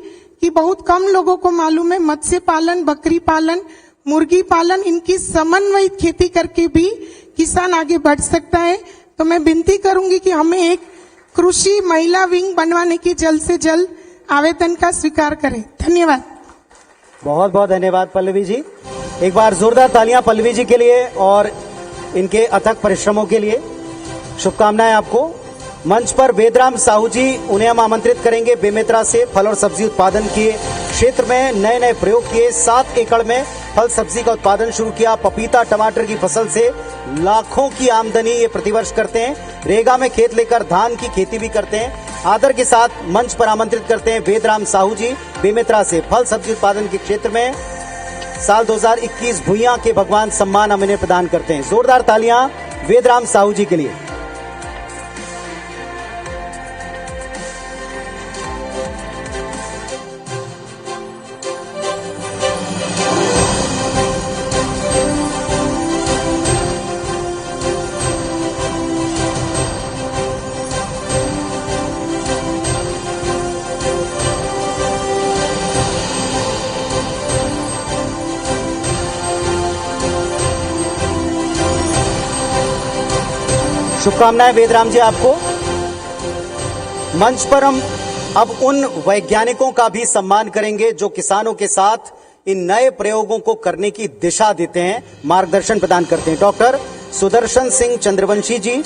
कि बहुत कम लोगों को मालूम है मत्स्य पालन, बकरी पालन, मुर्गी पालन, इनकी समन्वयित खेती करके भी किसान आगे बढ़ सकता है। तो मैं विनती करूंगी कि हमें एक कृषि महिला विंग बनवाने की जल्द से जल्द आवेदन का स्वीकार करें। धन्यवाद। बहुत बहुत धन्यवाद पल्लवी जी। एक बार जोरदार तालियां पल्लवी जी के लिए और इनके अथक परिश्रमों के लिए। शुभकामनाएं आपको। मंच पर वेदराम साहू जी, उन्हें हम आमंत्रित करेंगे। बेमेतरा से फल और सब्जी उत्पादन के क्षेत्र में नए नए प्रयोग किए। 7 एकड़ में फल सब्जी का उत्पादन शुरू किया। पपीता, टमाटर की फसल से लाखों की आमदनी ये प्रतिवर्ष करते हैं। रेगा में खेत लेकर धान की खेती भी करते हैं। आदर के साथ मंच पर आमंत्रित करते हैं वेदराम साहू जी, बेमेतरा से फल सब्जी उत्पादन के क्षेत्र में साल 2021 भुइयां के भगवान सम्मान हम इन्हें प्रदान करते हैं। जोरदार तालियां वेदराम साहू जी के लिए। शुभकामनाएं वेदराम जी आपको। मंच पर हम अब उन वैज्ञानिकों का भी सम्मान करेंगे जो किसानों के साथ इन नए प्रयोगों को करने की दिशा देते हैं, मार्गदर्शन प्रदान करते हैं। डॉक्टर सुदर्शन सिंह चंद्रवंशी जी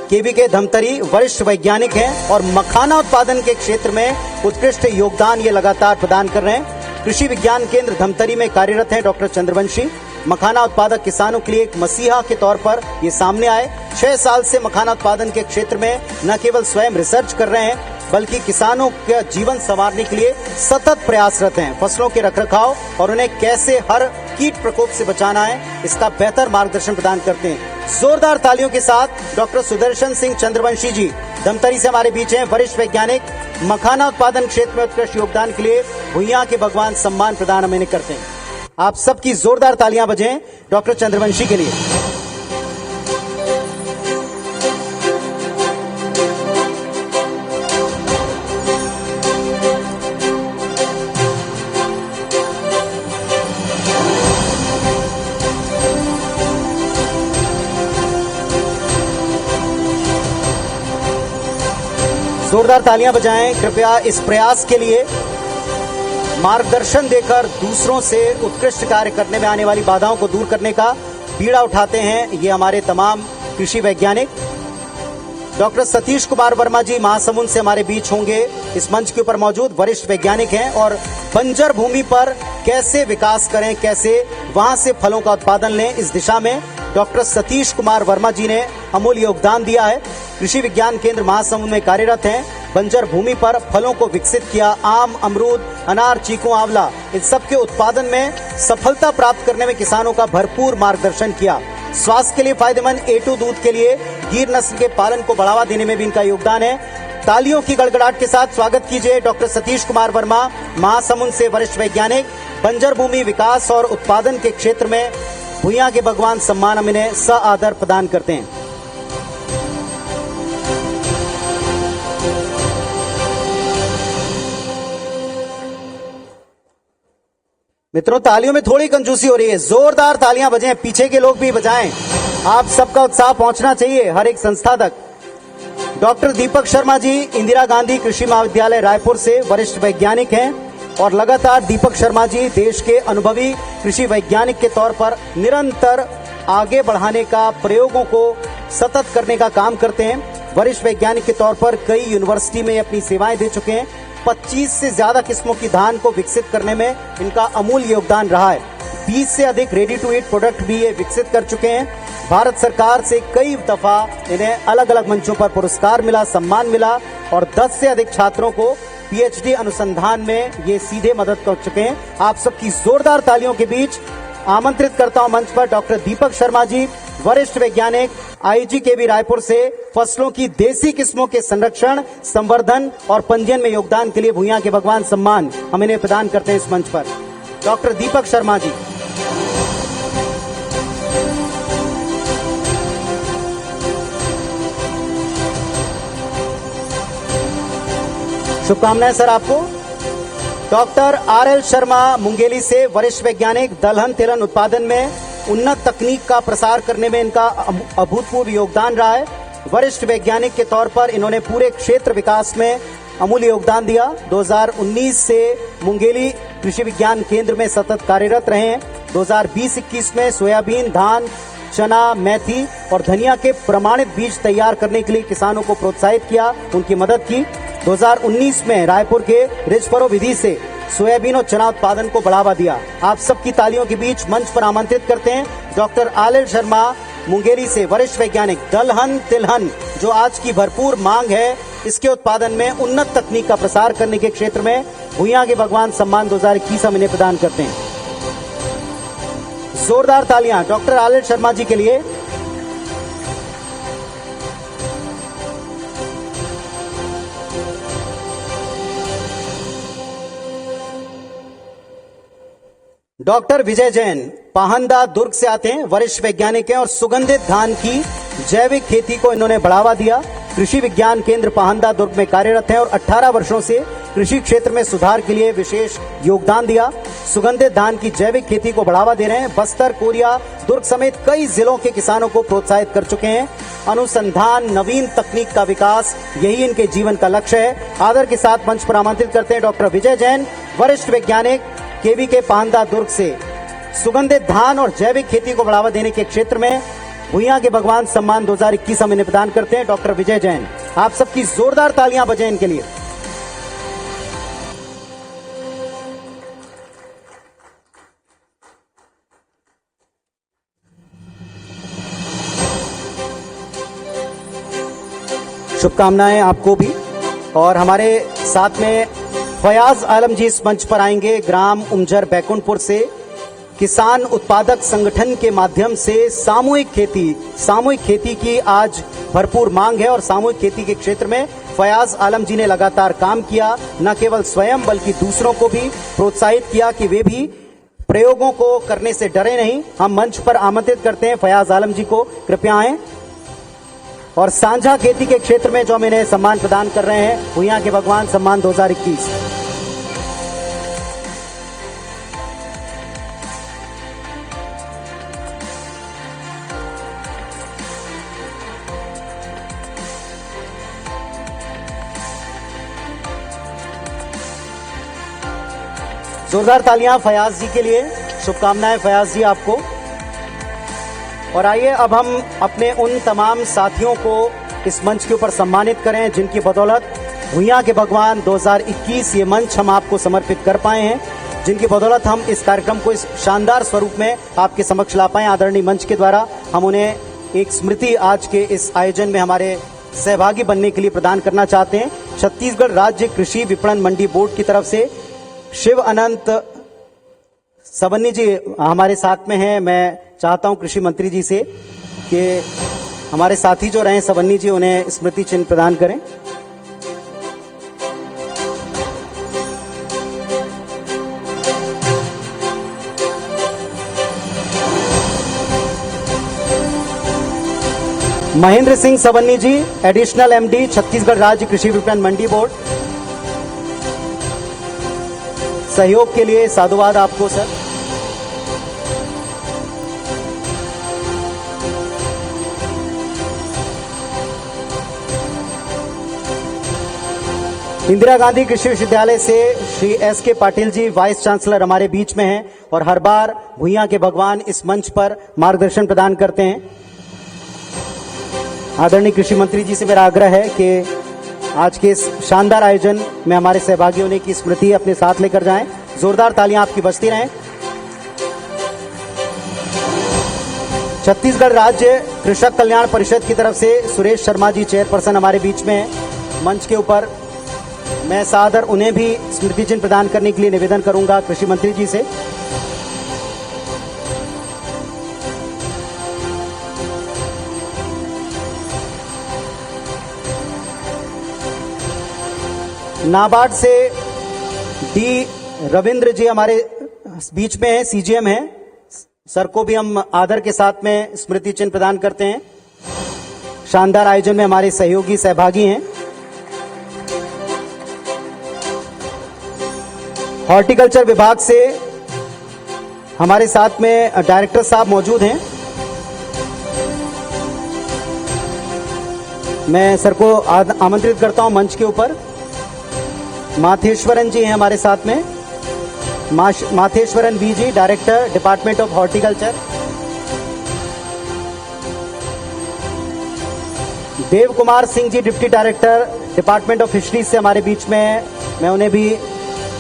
केवीके धमतरी वरिष्ठ वैज्ञानिक हैं और मखाना उत्पादन के क्षेत्र में उत्कृष्ट योगदान ये लगातार प्रदान कर रहे हैं। कृषि विज्ञान केंद्र धमतरी में कार्यरत हैं डॉक्टर चंद्रवंशी। मखाना उत्पादक किसानों के लिए एक मसीहा के तौर पर ये सामने आए। 6 साल से मखाना उत्पादन के क्षेत्र में न केवल स्वयं रिसर्च कर रहे हैं बल्कि किसानों का जीवन संवारने के लिए सतत प्रयासरत हैं। फसलों के रखरखाव और उन्हें कैसे हर कीट प्रकोप से बचाना है इसका बेहतर मार्गदर्शन प्रदान करते हैं। जोरदार तालियों के साथ डॉक्टर सुदर्शन सिंह चंद्रवंशी जी धमतरी से हमारे बीच हैं। वरिष्ठ वैज्ञानिक, मखाना उत्पादन क्षेत्र में उत्कृष्ट योगदान के लिए भुइयां के भगवान सम्मान प्रदान हम इन्हें करते हैं। आप सबकी जोरदार तालियां बजें डॉक्टर चंद्रवंशी के लिए। जोरदार तालियां बजाएं कृपया इस प्रयास के लिए। मार्गदर्शन देकर दूसरों से उत्कृष्ट कार्य करने में आने वाली बाधाओं को दूर करने का बीड़ा उठाते हैं ये हमारे तमाम कृषि वैज्ञानिक। डॉक्टर सतीश कुमार वर्मा जी महासमुंद से हमारे बीच होंगे। इस मंच के ऊपर मौजूद वरिष्ठ वैज्ञानिक हैं और बंजर भूमि पर कैसे विकास करें, कैसे वहां से फलों का उत्पादन लें, इस दिशा में डॉक्टर सतीश कुमार वर्मा जी ने अमूल्य योगदान दिया है। कृषि विज्ञान केंद्र महासमुंद में कार्यरत हैं। बंजर भूमि पर फलों को विकसित किया। आम, अमरूद, अनार, चीकू, आंवला इन सब के उत्पादन में सफलता प्राप्त करने में किसानों का भरपूर मार्गदर्शन किया। स्वास्थ्य के लिए फायदेमंद A2 दूध के लिए गिर नस्ल के पालन को बढ़ावा देने में भी इनका योगदान है। तालियों की गड़गड़ाहट के साथ स्वागत कीजिए डॉक्टर सतीश कुमार वर्मा, महासमुंद से वरिष्ठ वैज्ञानिक। बंजर भूमि विकास और उत्पादन के क्षेत्र में भुइयां के भगवान सम्मान हम इन्हें सआदर प्रदान करते हैं। मित्रों, तालियों में थोड़ी कंजूसी हो रही है, जोरदार तालियां बजें, पीछे के लोग भी बजाएं। आप सबका उत्साह पहुंचना चाहिए हर एक संस्था तक। डॉक्टर दीपक शर्मा जी इंदिरा गांधी कृषि महाविद्यालय रायपुर से वरिष्ठ वैज्ञानिक हैं और लगातार दीपक शर्मा जी देश के अनुभवी कृषि वैज्ञानिक के तौर पर निरंतर आगे बढ़ाने का, प्रयोगों को सतत करने का काम करते हैं। वरिष्ठ वैज्ञानिक के तौर पर कई यूनिवर्सिटी में अपनी सेवाएं दे चुके हैं। 25 से ज्यादा किस्मों की धान को विकसित करने में इनका अमूल्य योगदान रहा है। 20 से अधिक रेडी टू ईट प्रोडक्ट भी ये विकसित कर चुके हैं। भारत सरकार से कई दफा इन्हें अलग अलग मंचों पर पुरस्कार मिला, सम्मान मिला और 10 से अधिक छात्रों को PhD अनुसंधान में ये सीधे मदद कर चुके हैं। आप सबकी जोरदार तालियों के बीच आमंत्रित करता हूं मंच पर डॉक्टर दीपक शर्मा जी, वरिष्ठ वैज्ञानिक, IGKV रायपुर से फसलों की देसी किस्मों के संरक्षण, संवर्धन और पंजीयन में योगदान के लिए भुइयां के भगवान सम्मान हम इन्हें प्रदान करते हैं इस मंच पर। डॉक्टर दीपक शर्मा जी। शुभकामनाएं सर आपको। डॉक्टर RL शर्मा मुंगेली से वरिष्ठ वैज्ञानिक, दलहन तिलहन उत्पादन में उन्नत तकनीक का प्रसार करने में इनका अभूतपूर्व योगदान रहा है। वरिष्ठ वैज्ञानिक के तौर पर इन्होंने पूरे क्षेत्र विकास में अमूल्य योगदान दिया। 2019 से मुंगेली कृषि विज्ञान केंद्र में सतत कार्यरत रहे हैं। 2020-21 में सोयाबीन, धान, चना, मेथी और धनिया के प्रमाणित बीज तैयार करने के लिए किसानों को प्रोत्साहित किया, उनकी मदद की। 2019 में रायपुर के रिजफरो विधि से सोयाबीन और चना उत्पादन को बढ़ावा दिया। आप सबकी तालियों के बीच मंच पर आमंत्रित करते हैं डॉक्टर RL शर्मा मुंगेरी से वरिष्ठ वैज्ञानिक। दलहन तिलहन जो आज की भरपूर मांग है, इसके उत्पादन में उन्नत तकनीक का प्रसार करने के क्षेत्र में भुइयां के भगवान सम्मान 2021 हम इन्हें प्रदान करते हैं। जोरदार तालियां डॉक्टर RL शर्मा जी के लिए। डॉक्टर विजय जैन पाहंदा दुर्ग से आते हैं, वरिष्ठ वैज्ञानिक हैं और सुगंधित धान की जैविक खेती को इन्होंने बढ़ावा दिया। कृषि विज्ञान केंद्र पाहंदा दुर्ग में कार्यरत हैं और 18 वर्षों से कृषि क्षेत्र में सुधार के लिए विशेष योगदान दिया। सुगंधित धान की जैविक खेती को बढ़ावा दे रहे हैं। बस्तर, कोरिया, दुर्ग समेत कई जिलों के किसानों को प्रोत्साहित कर चुके हैं। अनुसंधान, नवीन तकनीक का विकास, यही इनके जीवन का लक्ष्य है। आदर के साथ मंच पर आमंत्रित करते हैं डॉक्टर विजय जैन, वरिष्ठ वैज्ञानिक, केवीके पांडा दुर्ग से। सुगंधित धान और जैविक खेती को बढ़ावा देने के क्षेत्र में भुइयां के भगवान सम्मान 2021 हम इन्हें प्रदान करते हैं डॉक्टर विजय जैन। आप सबकी जोरदार तालियां बजाएं इनके लिए। शुभकामनाएं आपको भी। और हमारे साथ में फयाज आलम जी इस मंच पर आएंगे, ग्राम उमजर बैकुंठपुर से। किसान उत्पादक संगठन के माध्यम से सामूहिक खेती की आज भरपूर मांग है और सामूहिक खेती के क्षेत्र में फयाज आलम जी ने लगातार काम किया। न केवल स्वयं बल्कि दूसरों को भी प्रोत्साहित किया कि वे भी प्रयोगों को करने से डरे नहीं। हम मंच पर आमंत्रित करते हैं फयाज आलम जी को, कृपया आएं। और साझा खेती के क्षेत्र में जो हम इन्हें सम्मान प्रदान कर रहे हैं, भुइयां के भगवान सम्मान 2021। जोरदार तालियां फयाज जी के लिए। शुभकामनाएं फयाज जी आपको। और आइए अब हम अपने उन तमाम साथियों को इस मंच के ऊपर सम्मानित करें जिनकी बदौलत भुइयां के भगवान 2021 ये मंच हम आपको समर्पित कर पाए हैं, जिनकी बदौलत हम इस कार्यक्रम को इस शानदार स्वरूप में आपके समक्ष ला पाए। आदरणीय मंच के द्वारा हम उन्हें एक स्मृति आज के इस आयोजन में हमारे सहभागी बनने के लिए प्रदान करना चाहते हैं। छत्तीसगढ़ राज्य कृषि विपणन मंडी बोर्ड की तरफ से शिव अनंत सबन्नी जी हमारे साथ में हैं। मैं चाहता हूं कृषि मंत्री जी से कि हमारे साथी जो रहे सबन्नी जी, उन्हें स्मृति चिन्ह प्रदान करें। महेंद्र सिंह सबन्नी जी, एडिशनल एमडी, छत्तीसगढ़ राज्य कृषि विपणन मंडी बोर्ड। सहयोग के लिए साधुवाद आपको सर। इंदिरा गांधी कृषि विश्वविद्यालय से श्री एस के पाटिल जी, वाइस चांसलर हमारे बीच में हैं और हर बार भुइयां के भगवान इस मंच पर मार्गदर्शन प्रदान करते हैं। आदरणीय कृषि मंत्री जी से मेरा आग्रह है कि आज के इस शानदार आयोजन में हमारे सहभागी होने की स्मृति अपने साथ लेकर जाएं। जोरदार तालियां आपकी बजती रहें। छत्तीसगढ़ राज्य कृषक कल्याण परिषद की तरफ से सुरेश शर्मा जी, चेयरपर्सन हमारे बीच में हैं मंच के ऊपर। मैं सादर उन्हें भी स्मृति चिन्ह प्रदान करने के लिए निवेदन करूंगा कृषि मंत्री जी से। नाबार्ड से डी रविंद्र जी हमारे बीच में हैं, सीजीएम हैं। सर को भी हम आदर के साथ में स्मृति चिन्ह प्रदान करते हैं। शानदार आयोजन में हमारे सहयोगी सहभागी हैं। हॉर्टिकल्चर विभाग से हमारे साथ में डायरेक्टर साहब मौजूद हैं। मैं सर को आमंत्रित करता हूं मंच के ऊपर। माथेश्वरन जी हैं हमारे साथ में, Matheswaran V ji, director department of horticulture. Dev Kumar Singh ji, deputy director department of fisheries से हमारे बीच में हैं। मैं उन्हें भी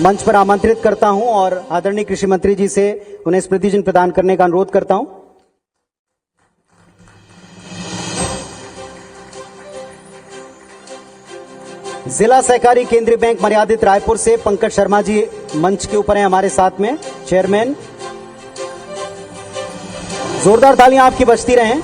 मंच पर आमंत्रित करता हूं और आदरणीय कृषि मंत्री जी से उन्हें स्मृति चिन्ह प्रदान करने का अनुरोध करता हूं। जिला सहकारी केंद्रीय बैंक मर्यादित रायपुर से पंकज शर्मा जी मंच के ऊपर हैं हमारे साथ में, चेयरमैन। जोरदार तालियां आपकी बजती रहें।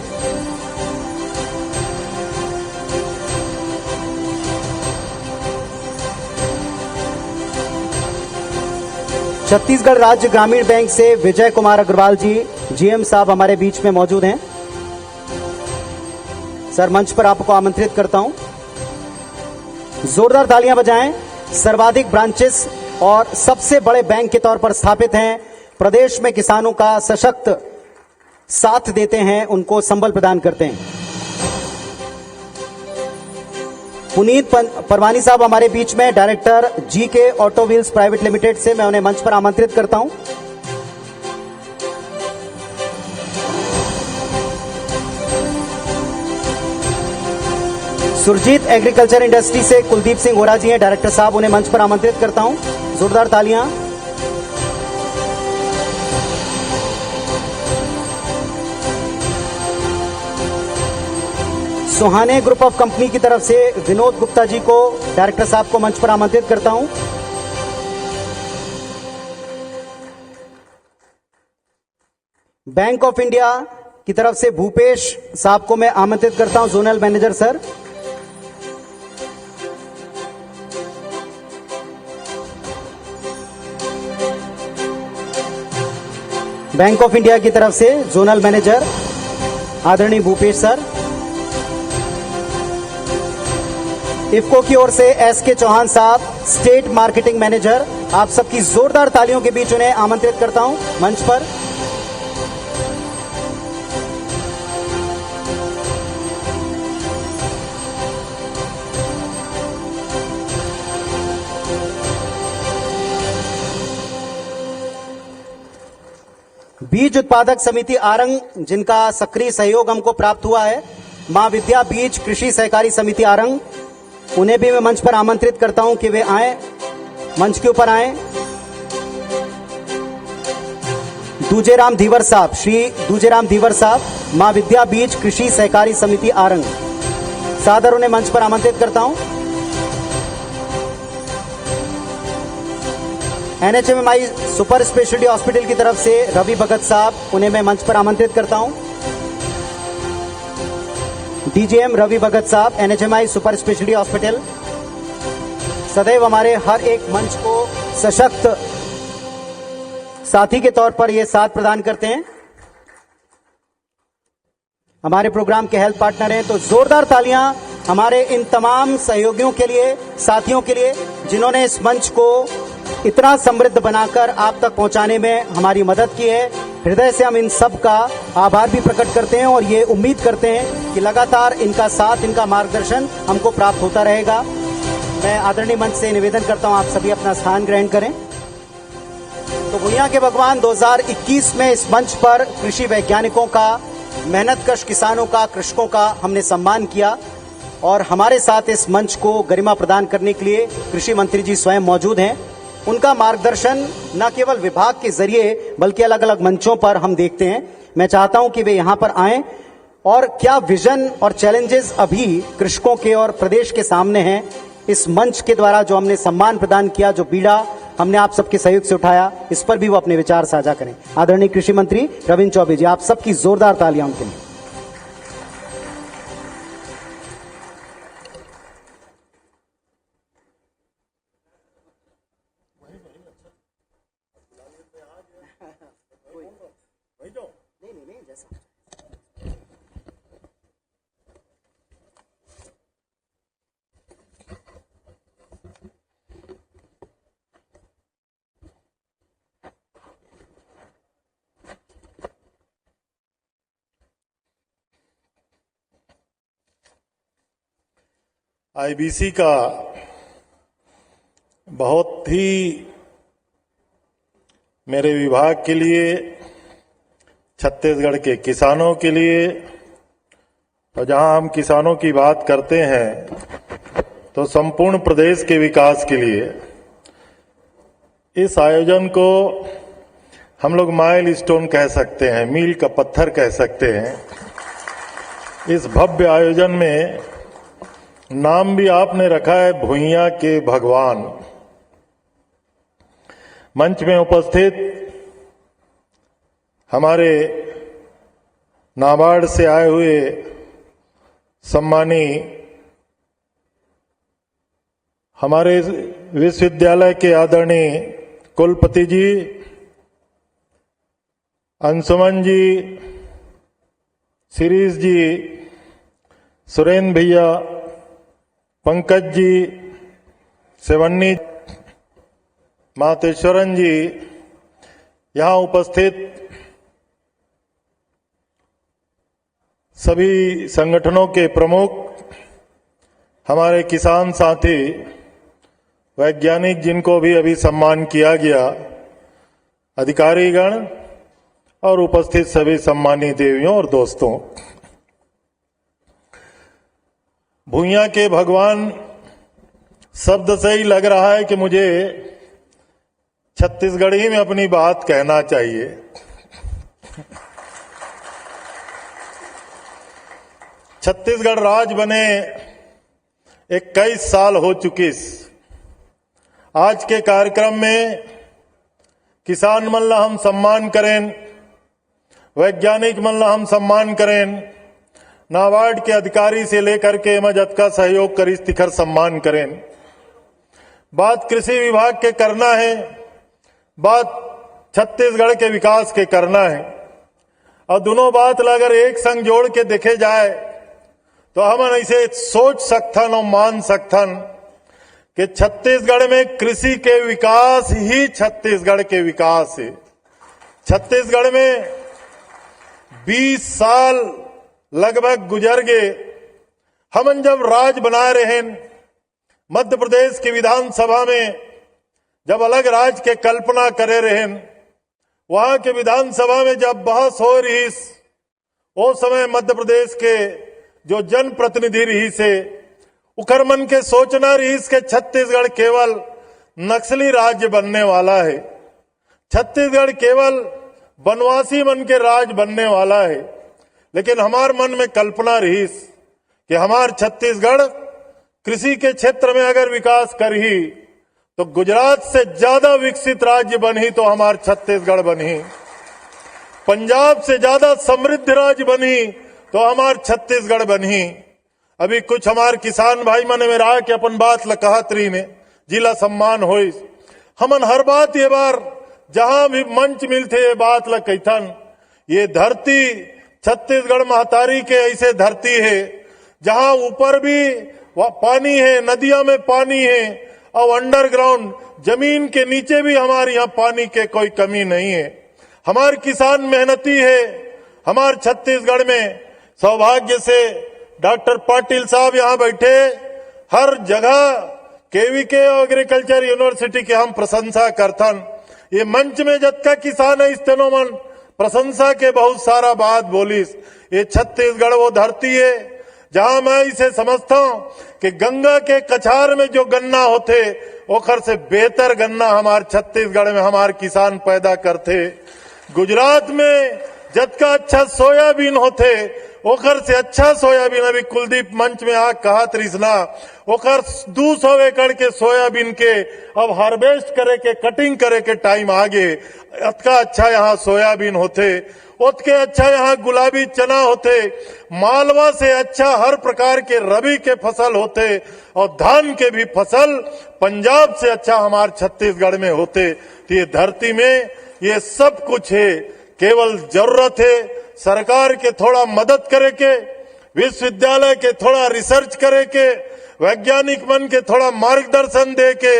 छत्तीसगढ़ राज्य ग्रामीण बैंक से विजय कुमार अग्रवाल जी, जीएम साहब हमारे बीच में मौजूद हैं। सर मंच पर आपको आमंत्रित करता हूं। जोरदार तालियां बजाएं। सर्वाधिक ब्रांचेस और सबसे बड़े बैंक के तौर पर स्थापित हैं। प्रदेश में किसानों का सशक्त साथ देते हैं, उनको संबल प्रदान करते हैं। पुनीत परवानी साहब हमारे बीच में, director GK auto wheels private limited से, मैं उन्हें मंच पर आमंत्रित करता हूं। सुरजीत एग्रीकल्चर इंडस्ट्री से कुलदीप सिंह होरा जी हैं डायरेक्टर साहब, उन्हें मंच पर आमंत्रित करता हूं। जोरदार तालियां। सुहाने ग्रुप ऑफ कंपनी की तरफ से विनोद गुप्ता जी को, डायरेक्टर साहब को मंच पर आमंत्रित करता हूं। बैंक ऑफ इंडिया की तरफ से भूपेश साहब को मैं आमंत्रित करता हूं, zonal manager sir. Bank of India की तरफ से जोनल मैनेजर आदरणीय भूपेश सर। इफको की ओर से एसके चौहान साहब, स्टेट मार्केटिंग मैनेजर, आप सबकी जोरदार तालियों के बीच उन्हें आमंत्रित करता हूं मंच पर। बीज उत्पादक समिति आरंग, जिनका सक्रिय सहयोग हमको प्राप्त हुआ है, मां विद्या बीज कृषि सहकारी समिति आरंग, उन्हें भी मैं मंच पर आमंत्रित करता हूं कि वे आए, मंच के ऊपर आए। दूजेराम धीवर साहब, श्री दूजेराम धीवर साहब, मां विद्या बीज कृषि सहकारी समिति आरंग, सादर उन्हें मंच पर आमंत्रित करता हूं। एनएचएमआई सुपर स्पेशलिटी हॉस्पिटल की तरफ से रवि भगत साहब, उन्हें मैं मंच पर आमंत्रित करता हूं। डीजीएम रवि भगत साहब, एनएचएमआई सुपर स्पेशलिटी हॉस्पिटल, सदैव हमारे हर एक मंच को सशक्त साथी के तौर पर ये साथ प्रदान करते हैं, हमारे प्रोग्राम के हेल्थ पार्टनर हैं। तो जोरदार तालियां हमारे इन तमाम सहयोगियों के लिए, साथियों के लिए, जिन्होंने इस मंच को इतना समृद्ध बनाकर आप तक पहुंचाने में हमारी मदद की है। हृदय से हम इन सब का आभार भी प्रकट करते हैं और ये उम्मीद करते हैं कि लगातार इनका साथ, इनका मार्गदर्शन हमको प्राप्त होता रहेगा। मैं आदरणीय मंच से निवेदन करता हूं, आप सभी अपना स्थान ग्रहण करें। तो भुइयां के भगवान 2021 में इस मंच पर कृषि वैज्ञानिकों का, मेहनतकश किसानों का, कृषकों का हमने सम्मान किया और हमारे साथ इस मंच को गरिमा प्रदान करने के लिए कृषि मंत्री जी स्वयं मौजूद हैं। उनका मार्गदर्शन न केवल विभाग के जरिए बल्कि अलग अलग मंचों पर हम देखते हैं। मैं चाहता हूं कि वे यहां पर आएं और क्या विजन और चैलेंजेस अभी कृषकों के और प्रदेश के सामने हैं, इस मंच के द्वारा जो हमने सम्मान प्रदान किया, जो बीड़ा हमने आप सबके सहयोग से उठाया, इस पर भी वो अपने विचार साझा करें। आदरणीय कृषि मंत्री रविंद्र चौबे जी, आप सबकी जोरदार तालियां उनके लिए। आईबीसी का बहुत ही मेरे विभाग के लिए, छत्तीसगढ़ के किसानों के लिए, और जहां हम किसानों की बात करते हैं तो संपूर्ण प्रदेश के विकास के लिए इस आयोजन को हम लोग माइलस्टोन कह सकते हैं, मील का पत्थर कह सकते हैं। इस भव्य आयोजन में नाम भी आपने रखा है भुइयां के भगवान। मंच में उपस्थित हमारे नाबार्ड से आए हुए सम्मानी, हमारे विश्वविद्यालय के आदरणीय कुलपति जी, अंशुमन जी, शिरीष जी, सुरेंद्र भैया, पंकज जी, सेवन्नी, मातेश्वरन जी, यहां उपस्थित सभी संगठनों के प्रमुख, हमारे किसान साथी, वैज्ञानिक जिनको भी अभी सम्मान किया गया, अधिकारीगण और उपस्थित सभी सम्मानित देवियों और दोस्तों, भूया के भगवान शब्द से ही लग रहा है कि मुझे छत्तीसगढ़ी में अपनी बात कहना चाहिए। छत्तीसगढ़ राज्य बने 21 साल हो चुकी। आज के कार्यक्रम में किसान मन ला हम सम्मान करें, वैज्ञानिक मन ला हम सम्मान करें, नाबार्ड के अधिकारी से लेकर के मदद का सहयोग करी तिखर सम्मान करें। बात कृषि विभाग के करना है, बात छत्तीसगढ़ के विकास के करना है, और दोनों बात अगर एक संग जोड़ के देखे जाए तो हम ऐसे सोच सकथन और मान सकथन कि छत्तीसगढ़ में कृषि के विकास ही छत्तीसगढ़ के विकास है। छत्तीसगढ़ में 20 साल लगभग गुजर गए। हम जब राज बना रहे हैं, मध्य प्रदेश की विधानसभा में जब अलग राज्य के कल्पना करे रहे, वहां के विधानसभा में जब बहस हो रही, वो समय मध्य प्रदेश के जो जनप्रतिनिधि रही से उखर मन के सोचना रही कि छत्तीसगढ़ केवल नक्सली राज्य बनने वाला है, छत्तीसगढ़ केवल वनवासी मन के राज्य बनने वाला है। लेकिन हमार मन में कल्पना रही कि हमार छत्तीसगढ़ कृषि के क्षेत्र में अगर विकास करही तो गुजरात से ज्यादा विकसित राज्य बनी तो हमार छत्तीसगढ़ बनी, पंजाब से ज्यादा समृद्ध राज्य बनी तो हमार छत्तीसगढ़ बनी। अभी कुछ हमार किसान भाई मन में रहा कि अपन बात लकहत रही ने जिला सम्मान हो, हमन हर बात ये बार जहां भी मंच मिलते ये बात ल कहथन, ये धरती छत्तीसगढ़ महतारी के ऐसे धरती है जहां ऊपर भी पानी है, नदियों में पानी है, और अंडरग्राउंड जमीन के नीचे भी हमारे यहाँ पानी के कोई कमी नहीं है। हमारे किसान मेहनती है। हमारे छत्तीसगढ़ में सौभाग्य से डॉक्टर पाटिल साहब यहाँ बैठे, हर जगह केवीके एग्रीकल्चर यूनिवर्सिटी की हम प्रशंसा करथन। ये मंच में जतका किसान है इस्तेनो मन प्रशंसा के बहुत सारा बात बोलिस। ये छत्तीसगढ़ वो धरती है जहां मैं इसे समझता हूं कि गंगा के कछार में जो गन्ना होते ओखर से बेहतर गन्ना हमारे छत्तीसगढ़ में हमारे किसान पैदा करते। गुजरात में जतका अच्छा सोयाबीन होते ओखर से अच्छा सोयाबीन, अभी कुलदीप मंच में आ कहा त्रिसना, ओखर 200 एकड़ के सोयाबीन के अब हार्वेस्ट करे के कटिंग करे के टाइम आगे, अतका अच्छा यहाँ सोयाबीन होते, उतके अच्छा यहाँ गुलाबी चना होते, मालवा से अच्छा हर प्रकार के रबी के फसल होते, और धान के भी फसल पंजाब से अच्छा हमारे छत्तीसगढ़ में होते। तो ये धरती में ये सब कुछ है, केवल जरूरत है सरकार के थोड़ा मदद करे के, विश्वविद्यालय के थोड़ा रिसर्च करे के, वैज्ञानिक मन के थोड़ा मार्गदर्शन दे के,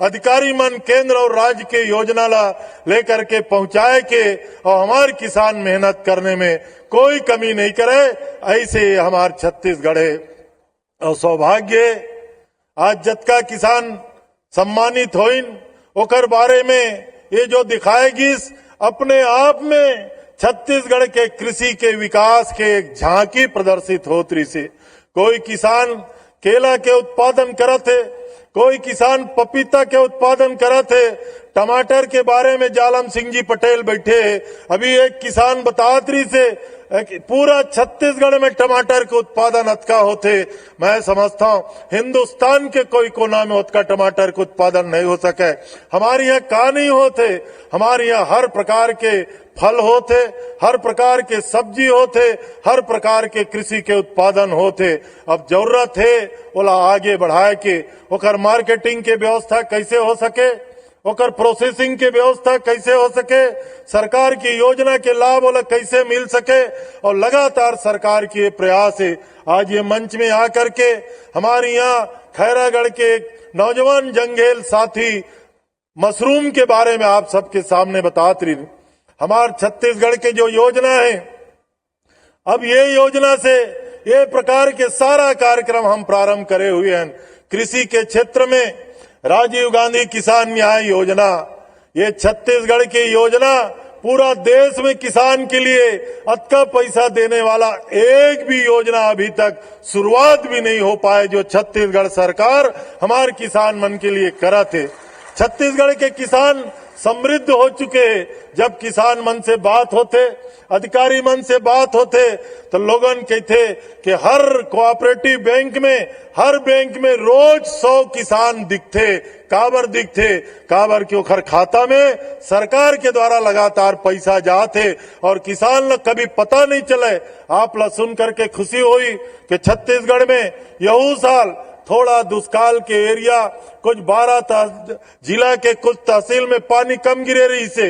अधिकारी मन केंद्र और राज्य के योजना ला लेकर के पहुंचाए के, और हमारे किसान मेहनत करने में कोई कमी नहीं करे। ऐसे हमारे छत्तीसगढ़ है। और सौभाग्य आज जतका किसान सम्मानित होइन ओकर बारे में ये जो दिखाएगी अपने आप में छत्तीसगढ़ के कृषि के विकास के एक झांकी प्रदर्शित होती से। कोई किसान केला के उत्पादन करत है, कोई किसान पपीता के उत्पादन करत है, टमाटर के बारे में जालम सिंह जी पटेल बैठे हैं। अभी एक किसान बतात्री से पूरा छत्तीसगढ़ में टमाटर के उत्पादन अतका होते। मैं समझता हूँ हिंदुस्तान के कोई कोना में उतका टमाटर के उत्पादन नहीं हो सके। हमारे यहाँ का नहीं होते, हमारे यहाँ हर प्रकार के फल होते, हर प्रकार के सब्जी होते, हर प्रकार के कृषि के उत्पादन होते। अब जरूरत है ओला आगे बढ़ाए के, ओकर मार्केटिंग के व्यवस्था कैसे हो सके, ओकर प्रोसेसिंग के व्यवस्था कैसे हो सके, सरकार की योजना के लाभ ओला कैसे मिल सके, और लगातार सरकार की ये प्रयास है। आज ये मंच में आकर के हमारे यहाँ खैरागढ़ के नौजवान जंगेल साथी मशरूम के बारे में आप सबके सामने बताते रही। हमारे छत्तीसगढ़ के जो योजना है, अब ये योजना से ये प्रकार के सारा कार्यक्रम हम प्रारंभ करे हुए हैं। कृषि के क्षेत्र में राजीव गांधी किसान न्याय योजना, ये छत्तीसगढ़ की योजना पूरा देश में किसान के लिए अतका पैसा देने वाला एक भी योजना अभी तक शुरुआत भी नहीं हो पाए जो छत्तीसगढ़ सरकार हमारे किसान मन के लिए करा थे। छत्तीसगढ़ के किसान समृद्ध हो चुके हैं। जब किसान मन से बात होते, अधिकारी मन से बात होते तो लोगन कहते कि हर कोऑपरेटिव बैंक में, हर बैंक में रोज 100 किसान दिखते। काबर के ओखर खाता में सरकार के द्वारा लगातार पैसा जाते और किसान लोग कभी पता नहीं चले। आप ला सुन करके खुशी हुई कि छत्तीसगढ़ में यहू साल थोड़ा दुष्काल के एरिया, कुछ 12 जिला के कुछ तहसील में पानी कम गिरे रही से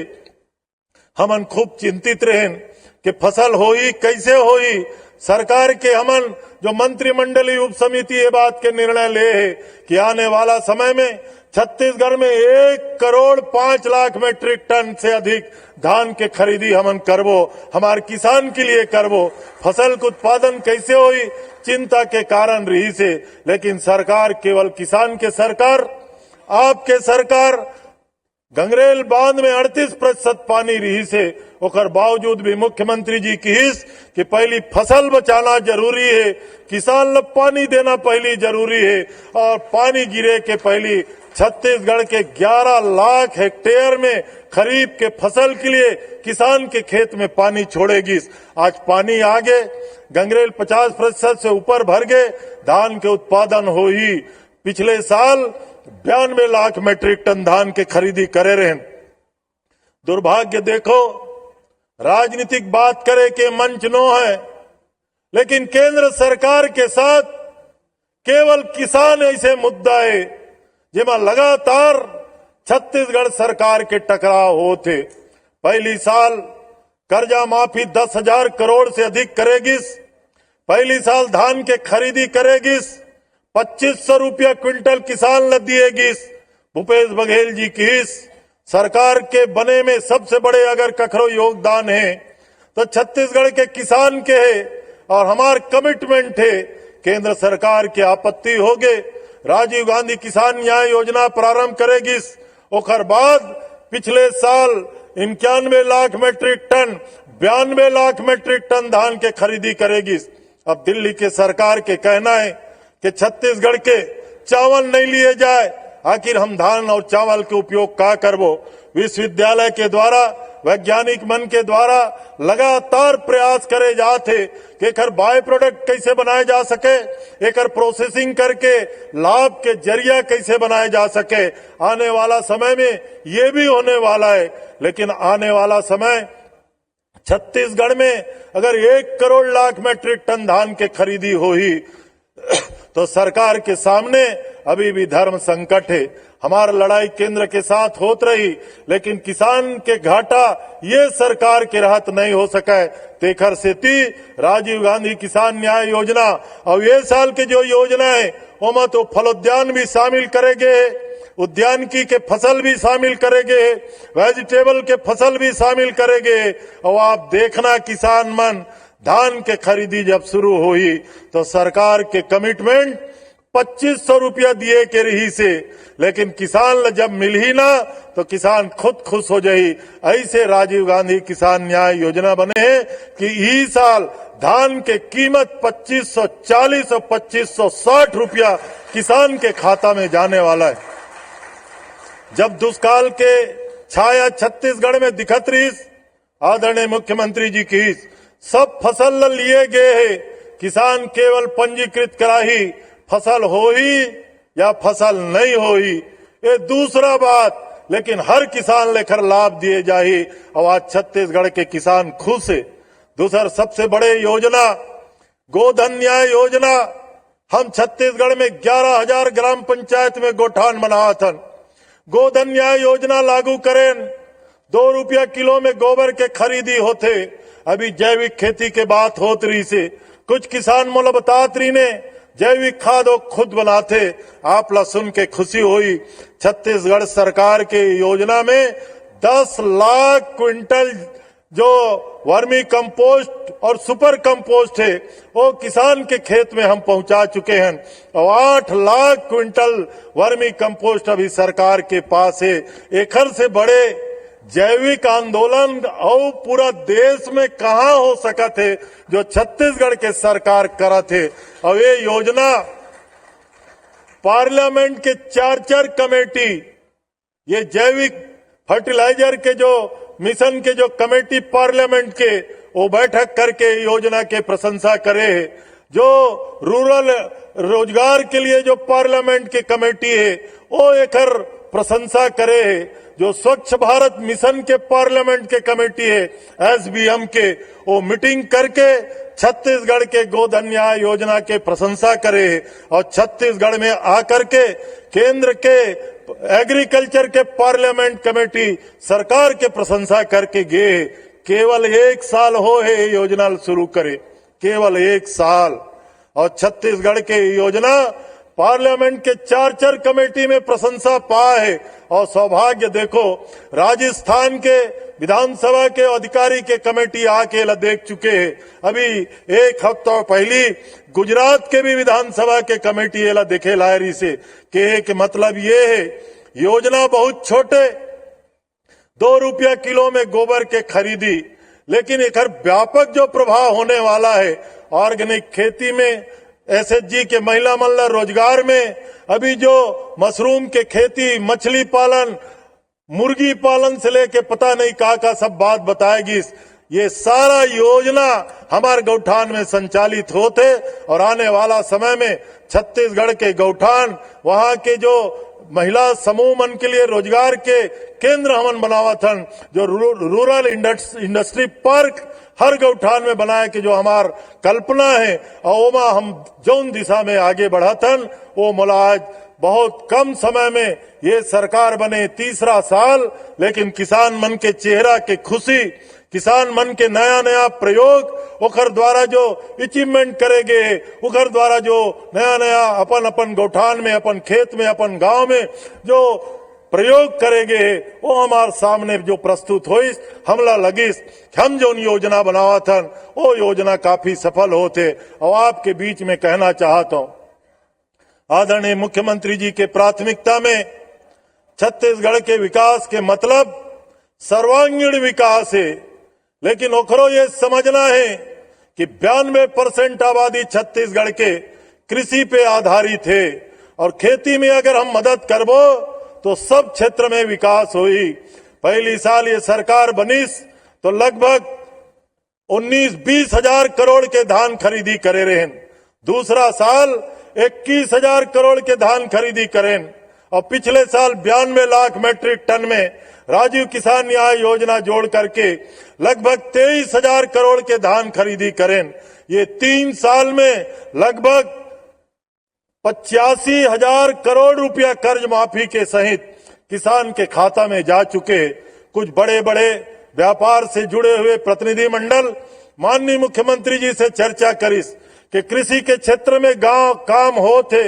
हमन खूब चिंतित रहे कि फसल होई कैसे होई। सरकार के हमन जो मंत्रिमंडलीय उप समिति ये बात के निर्णय ले है कि आने वाला समय में छत्तीसगढ़ में 1,05,00,000 मेट्रिक टन से अधिक धान के खरीदी हमन करबो, हमारे किसान के लिए करबो। फसल के उत्पादन कैसे होई चिंता के कारण रही से, लेकिन सरकार केवल किसान के सरकार, आपके सरकार गंगरेल बांध में 38% पानी रही से ओकर बावजूद भी मुख्यमंत्री जी की हिस्स कि पहली फसल बचाना जरूरी है, किसान लोग पानी देना पहली जरूरी है और पानी गिरे के पहली छत्तीसगढ़ के 11 लाख हेक्टेयर में खरीफ के फसल के लिए किसान के खेत में पानी छोड़ेगी। आज पानी आ गए, गंगरेल 50% से ऊपर भर गए, धान के उत्पादन हो ही। पिछले साल 92 लाख मेट्रिक टन धान के खरीदी करे रहे। दुर्भाग्य देखो, राजनीतिक बात करे के मंच नो है, लेकिन केंद्र सरकार के साथ केवल किसान ऐसे मुद्दा है जिसमें लगातार छत्तीसगढ़ सरकार के टकराव होते। पहली साल कर्जा माफी 10,000 करोड़ से अधिक करेगी। पहली साल धान के खरीदी करेगी, 2500 रुपया क्विंटल किसान ल दिएगी। भूपेश बघेल जी की सरकार के बने में सबसे बड़े अगर कखरो योगदान है तो छत्तीसगढ़ के किसान के है और हमार कमिटमेंट है। केंद्र सरकार के आपत्ति हो गए, राजीव गांधी किसान न्याय योजना प्रारंभ करेगी। ओकर बाद पिछले साल 91 lakh metric ton, 92 lakh metric ton धान के खरीदी करेगी। अब दिल्ली के सरकार के कहना है कि छत्तीसगढ़ के चावल नहीं लिए जाए, आखिर हम धान और चावल के उपयोग का करबो। विश्वविद्यालय के द्वारा, वैज्ञानिक मन के द्वारा लगातार प्रयास करे जाते कि एकर बाय प्रोडक्ट कैसे बनाए जा सके, एकर प्रोसेसिंग करके लाभ के जरिया कैसे बनाए जा सके। आने वाला समय में ये भी होने वाला है, लेकिन आने वाला समय छत्तीसगढ़ में अगर 1 करोड़ लाख मेट्रिक टन धान के खरीदी हो ही तो सरकार के सामने अभी भी धर्म संकट है। हमारा लड़ाई केंद्र के साथ होत रही, लेकिन किसान के घाटा ये सरकार के राहत नहीं हो सके। तेखर सेती राजीव गांधी किसान न्याय योजना और ये साल के जो योजना है ओमा तो फलोद्यान भी शामिल करेंगे, उद्यानिकी के फसल भी शामिल करेंगे, वेजिटेबल के फसल भी शामिल करेंगे। और आप देखना किसान मन धान के खरीदी जब शुरू हुई तो सरकार के कमिटमेंट 2500 रुपया दिए के रही से, लेकिन किसान जब मिल ही ना तो किसान खुद खुश हो जाई। ऐसे राजीव गांधी किसान न्याय योजना बने हैं कि इस साल धान के कीमत 2540 और 2560 रुपया किसान के खाता में जाने वाला है। जब दुष्काल के छाया छत्तीसगढ़ में दिखत रही, आदरणीय मुख्यमंत्री जी की सब फसल लिए गए है, किसान केवल पंजीकृत कराही, फसल हो ही या फसल नहीं हो ही ये दूसरा बात, लेकिन हर किसान लेकर लाभ दिए जाए। और आज छत्तीसगढ़ के किसान खुश है। दूसरा सबसे बड़े योजना गोधन न्याय योजना, हम छत्तीसगढ़ में 11,000 ग्राम पंचायत में गोठान बनावतन। गोधन न्याय योजना लागू करें, 2 रुपया किलो में गोबर के खरीदी होते। अभी जैविक खेती के बात होत रही से कुछ किसान मोला बतात रही ने जैविक खाद वो खुद बनाते। आप ला सुन के खुशी हुई। छत्तीसगढ़ सरकार के योजना में 10 लाख क्विंटल जो वर्मी कंपोस्ट और सुपर कंपोस्ट है वो किसान के खेत में हम पहुंचा चुके हैं और 8 लाख क्विंटल वर्मी कंपोस्ट अभी सरकार के पास है। एकड़ से बड़े जैविक आंदोलन और पूरा देश में कहां हो सका थे जो छत्तीसगढ़ के सरकार करा थे। और ये योजना पार्लियामेंट के 4 कमेटी, ये जैविक फर्टिलाइजर के जो मिशन के जो कमेटी पार्लियामेंट के वो बैठक करके योजना के प्रशंसा करे। जो रूरल रोजगार के लिए जो पार्लियामेंट की कमेटी है वो एकर प्रशंसा करे। जो स्वच्छ भारत मिशन के पार्लियामेंट के कमेटी है SBM के, वो मीटिंग करके छत्तीसगढ़ के गोधन योजना के प्रशंसा करे और छत्तीसगढ़ में आकर के केंद्र के एग्रीकल्चर के पार्लियामेंट कमेटी सरकार के प्रशंसा करके गए। केवल 1 साल हो है ये योजना शुरू करे, केवल 1 साल, और छत्तीसगढ़ के योजना पार्लियामेंट के 4 कमेटी में प्रशंसा पाए। और सौभाग्य देखो राजस्थान के विधानसभा के अधिकारी के कमेटी आके देख चुके हैं। अभी 1 हफ्ता पहले गुजरात के भी विधानसभा के कमेटी एला देखे लायरी से के मतलब ये है योजना बहुत छोटे 2 रुपया किलो में गोबर के खरीदी, लेकिन एक व्यापक जो प्रभाव होने वाला है ऑर्गेनिक खेती में, SHG के महिला मल्ल रोजगार में, अभी जो मशरूम के खेती, मछली पालन, मुर्गी पालन से लेके पता नहीं का सब बात बताएगी। ये सारा योजना हमारे गौठान में संचालित होते और आने वाला समय में छत्तीसगढ़ के गौठान वहां के जो महिला समूह मन के लिए रोजगार के केंद्र हमन बनावत हन। जो रूरल इंडस्ट्री पार्क हर गौठान में बनाए के जो हमार कल्पना है और ओमा हम जौन दिशा में आगे बढ़तन वो मोला आज बहुत कम समय में ये सरकार बने 3रा साल, लेकिन किसान मन के चेहरा के खुशी, किसान मन के नया नया प्रयोग, ओकर द्वारा जो अचीवमेंट करेगे, ओकर द्वारा जो नया नया अपन अपन गौठान में, अपन खेत में, अपन गांव में जो प्रयोग करेंगे वो हमारे सामने जो प्रस्तुत हुई हमला लगिस। हम जो योजना बनावा था वो योजना काफी सफल होते। और आपके बीच में कहना चाहता हूं, आदरणीय मुख्यमंत्री जी के प्राथमिकता में छत्तीसगढ़ के विकास के मतलब सर्वांगीण विकास है, लेकिन ओकरो ये समझना है कि 92% आबादी छत्तीसगढ़ के कृषि पे आधारित है और खेती में अगर हम मदद करबो तो सब क्षेत्र में विकास हुई। पहली साल ये सरकार बनीस तो लगभग 19-20 हजार करोड़ के धान खरीदी करे रहें। दूसरा साल 21 हजार करोड़ के धान खरीदी करें और पिछले साल 92 लाख मैट्रिक टन में राजीव किसान न्याय योजना जोड़ करके लगभग 23 हजार करोड़ के धान खरीदी करें। ये 3 साल में लगभग 85 हजार करोड़ रुपया कर्ज माफी के सहित किसान के खाता में जा चुके। कुछ बड़े बड़े व्यापार से जुड़े हुए प्रतिनिधि मंडल माननीय मुख्यमंत्री जी से चर्चा करिस कि कृषि के क्षेत्र में गांव काम होते,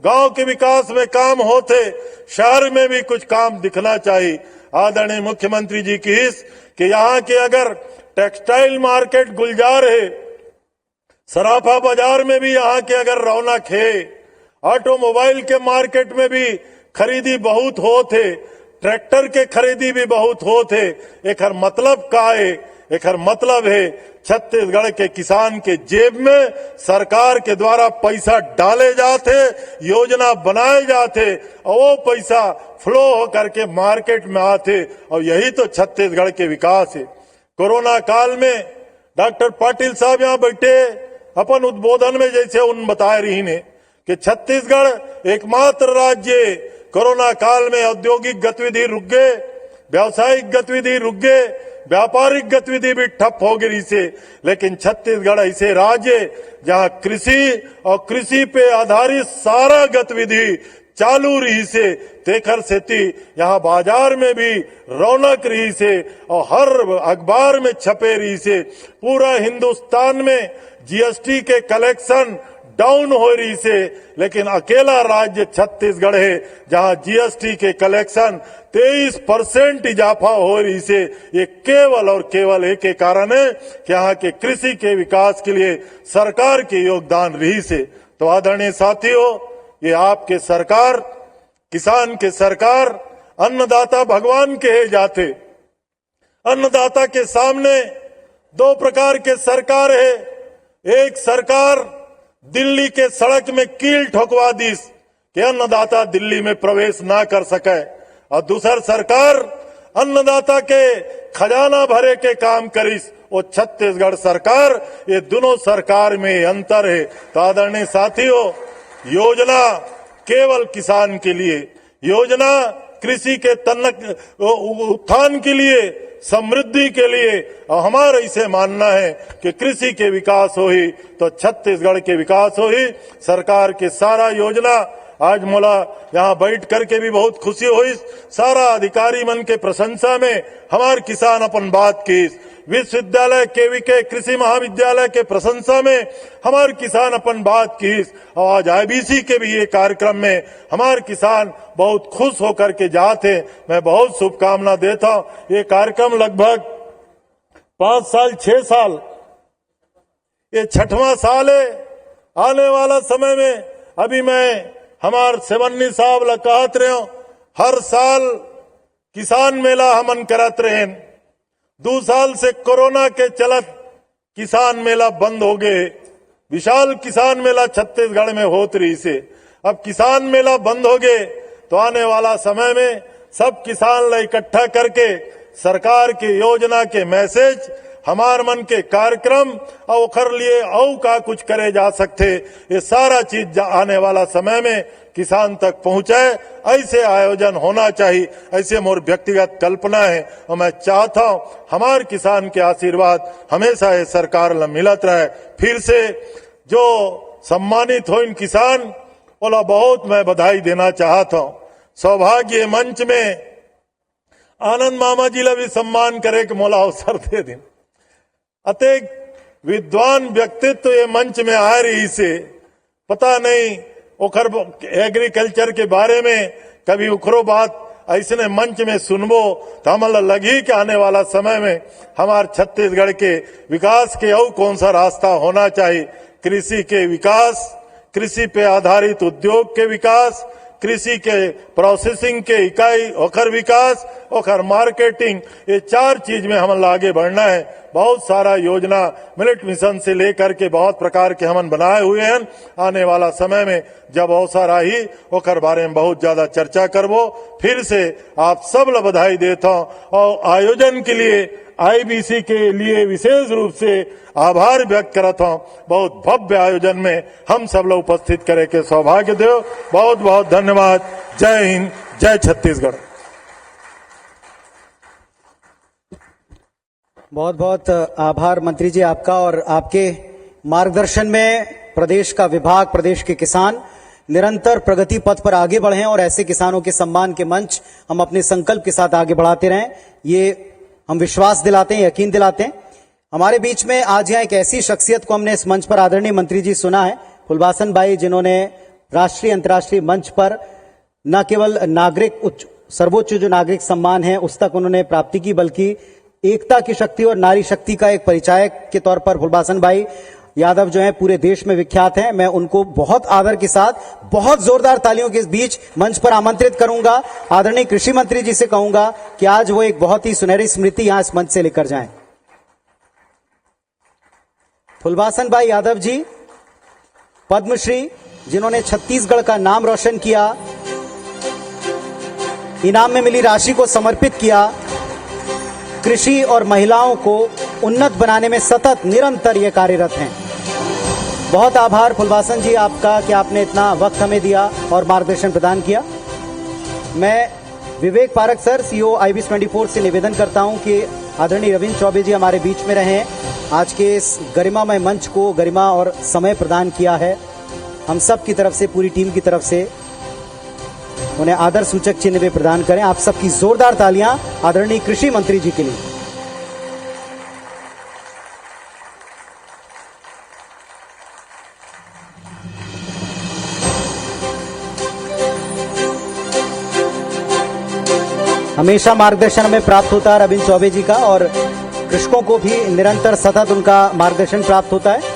गांव के विकास में काम होते, शहर में भी कुछ काम दिखना चाहिए। आदरणीय मुख्यमंत्री जी की हिस्स कि यहाँ के अगर टेक्सटाइल मार्केट गुलजार है, सराफा बाजार में भी यहाँ के अगर रौनक है, ऑटोमोबाइल के मार्केट में भी खरीदी बहुत होते, ट्रैक्टर के खरीदी भी बहुत होते। एक मतलब का है, एक मतलब है छत्तीसगढ़ के किसान के जेब में सरकार के द्वारा पैसा डाले जाते, योजना बनाए जाते और वो पैसा फ्लो हो करके मार्केट में आते और यही तो छत्तीसगढ़ के विकास है। कोरोना काल में डॉक्टर पाटिल साहब यहाँ बैठे अपन उद्बोधन में जैसे उन बताए रही ने कि छत्तीसगढ़ एकमात्र राज्य कोरोना काल में औद्योगिक गतिविधि रुक गए, व्यावसायिक गतिविधि रुक गए, व्यापारिक गतिविधि भी ठप हो गई से, लेकिन छत्तीसगढ़ ऐसे राज्य जहां कृषि और कृषि पे आधारित सारा गतिविधि चालू रही से, तेखर सेती यहाँ बाजार में भी रौनक रही से और हर अखबार में छपे रही से। पूरा हिंदुस्तान में GST के कलेक्शन डाउन हो रही से, लेकिन अकेला राज्य छत्तीसगढ़ है जहां जीएसटी के कलेक्शन 23% इजाफा हो रही से। ये केवल और केवल एक के कारण है कि यहाँ के कृषि के विकास के लिए सरकार के योगदान रही से। तो आदरणीय साथियों, ये आपके सरकार, किसान के सरकार, अन्नदाता भगवान कहे जाते। अन्नदाता के सामने दो प्रकार के सरकार है। एक सरकार दिल्ली के सड़क में कील ठोकवा दी कि अन्नदाता दिल्ली में प्रवेश ना कर सके, और दूसर सरकार अन्नदाता के खजाना भरे के काम करिस, वो छत्तीसगढ़ सरकार। ये दोनों सरकार में अंतर है। तो आदरणीय साथियों, योजना केवल किसान के लिए, योजना कृषि के उत्थान के लिए, समृद्धि के लिए, और हमारा इसे मानना है कि कृषि के विकास हो ही तो छत्तीसगढ़ के विकास हो ही। सरकार के सारा योजना आज मोला यहाँ बैठ करके भी बहुत खुशी हुई। सारा अधिकारी मन के प्रशंसा में हमारे किसान अपन बात की। विश्वविद्यालय केवीके कृषि महाविद्यालय के प्रशंसा में हमारे किसान अपन बात की। और आज आईबीसी के भी ये कार्यक्रम में हमारे किसान बहुत खुश होकर के जाते। मैं बहुत शुभकामना देता हूँ। ये कार्यक्रम लगभग 5 साल 6 साल, ये 6वां साल है। आने वाला समय में अभी मैं हमार सेवन्नी साहब ला कहत रहे हो, हर साल किसान मेला हमन करत रहे। 2 साल से कोरोना के चलत किसान मेला बंद हो गए। विशाल किसान मेला छत्तीसगढ़ में होत रही से। अब किसान मेला बंद हो गए तो आने वाला समय में सब किसान ला इकट्ठा करके सरकार की योजना के मैसेज, हमार मन के कार्यक्रम और ओखर लिए और का कुछ करे जा सकते, ये सारा चीज आने वाला समय में किसान तक पहुंचाए, ऐसे आयोजन होना चाहिए। ऐसे मोर व्यक्तिगत कल्पना है और मैं चाहता हूं हमारे किसान के आशीर्वाद हमेशा ये सरकार ला मिलत रहे। फिर से जो सम्मानित हो इन किसान बोला, बहुत मैं बधाई देना चाहता हूं। सौभाग्य मंच में आनंद मामा जी ला भी सम्मान करे के मोला अवसर दे दिन। अतेक विद्वान व्यक्तित्व ये मंच में आ रही से, पता नहीं ओखर एग्रीकल्चर के बारे में कभी उखरो बात ऐसने मंच में सुनबो तो हमला लगी कि आने वाला समय में हमारे छत्तीसगढ़ के विकास के और कौन सा रास्ता होना चाहिए। कृषि के विकास, कृषि पे आधारित उद्योग के विकास, कृषि के प्रोसेसिंग के इकाई ओखर विकास, ओखर मार्केटिंग, ये 4 चीज में हम आगे बढ़ना है। बहुत सारा योजना मिलेट मिशन से लेकर के बहुत प्रकार के हमन बनाए हुए हैं। आने वाला समय में जब अवसर आई ओखर बारे में बहुत ज्यादा चर्चा करबो। फिर से आप सब ला बधाई देता हूं और आयोजन के लिए आईबीसी के लिए विशेष रूप से आभार व्यक्त करता हूं। बहुत भव्य आयोजन में हम सब लोग उपस्थित करे के सौभाग्य दो। बहुत बहुत धन्यवाद। जय हिंद, जय छत्तीसगढ़। बहुत बहुत आभार मंत्री जी आपका। और आपके मार्गदर्शन में प्रदेश का विभाग, प्रदेश के किसान निरंतर प्रगति पथ पर आगे बढ़े और ऐसे किसानों के सम्मान के मंच हम अपने संकल्प के साथ आगे बढ़ाते रहें, ये हम विश्वास दिलाते हैं, यकीन दिलाते हैं। हमारे बीच में आज यहाँ एक ऐसी शख्सियत को हमने इस मंच पर आदरणीय मंत्री जी सुना है, फुलबासन भाई, जिन्होंने राष्ट्रीय अंतर्राष्ट्रीय मंच पर न केवल नागरिक सर्वोच्च जो नागरिक सम्मान है उस तक उन्होंने प्राप्ति की, बल्कि एकता की शक्ति और नारी शक्ति का एक परिचायक के तौर पर फुलबासन भाई यादव जो है पूरे देश में विख्यात हैं। मैं उनको बहुत आदर के साथ बहुत जोरदार तालियों के बीच मंच पर आमंत्रित करूंगा। आदरणीय कृषि मंत्री जी से कहूंगा कि आज वो एक बहुत ही सुनहरी स्मृति यहां इस मंच से लेकर जाएं। फुलबासन भाई यादव जी पद्मश्री, जिन्होंने छत्तीसगढ़ का नाम रोशन किया, इनाम में मिली राशि को समर्पित किया, कृषि और महिलाओं को उन्नत बनाने में सतत निरंतर ये कार्यरत हैं। बहुत आभार फुलबासन जी आपका कि आपने इतना वक्त हमें दिया और मार्गदर्शन प्रदान किया। मैं विवेक पारक सर, सीईओ आईबीएस 24 से निवेदन करता हूं कि आदरणीय रविंद्र चौबे जी हमारे बीच में रहें। आज के इस गरिमामय मंच को गरिमा और समय प्रदान किया है। हम सब की तरफ से, पूरी टीम की तरफ से उन्हें आदर सूचक चिन्ह भी प्रदान करें। आप सबकी जोरदार तालियां आदरणीय कृषि मंत्री जी के लिए। हमेशा मार्गदर्शन हमें प्राप्त होता है अरविंद चौबे जी का, और कृषकों को भी निरंतर सतत उनका मार्गदर्शन प्राप्त होता है।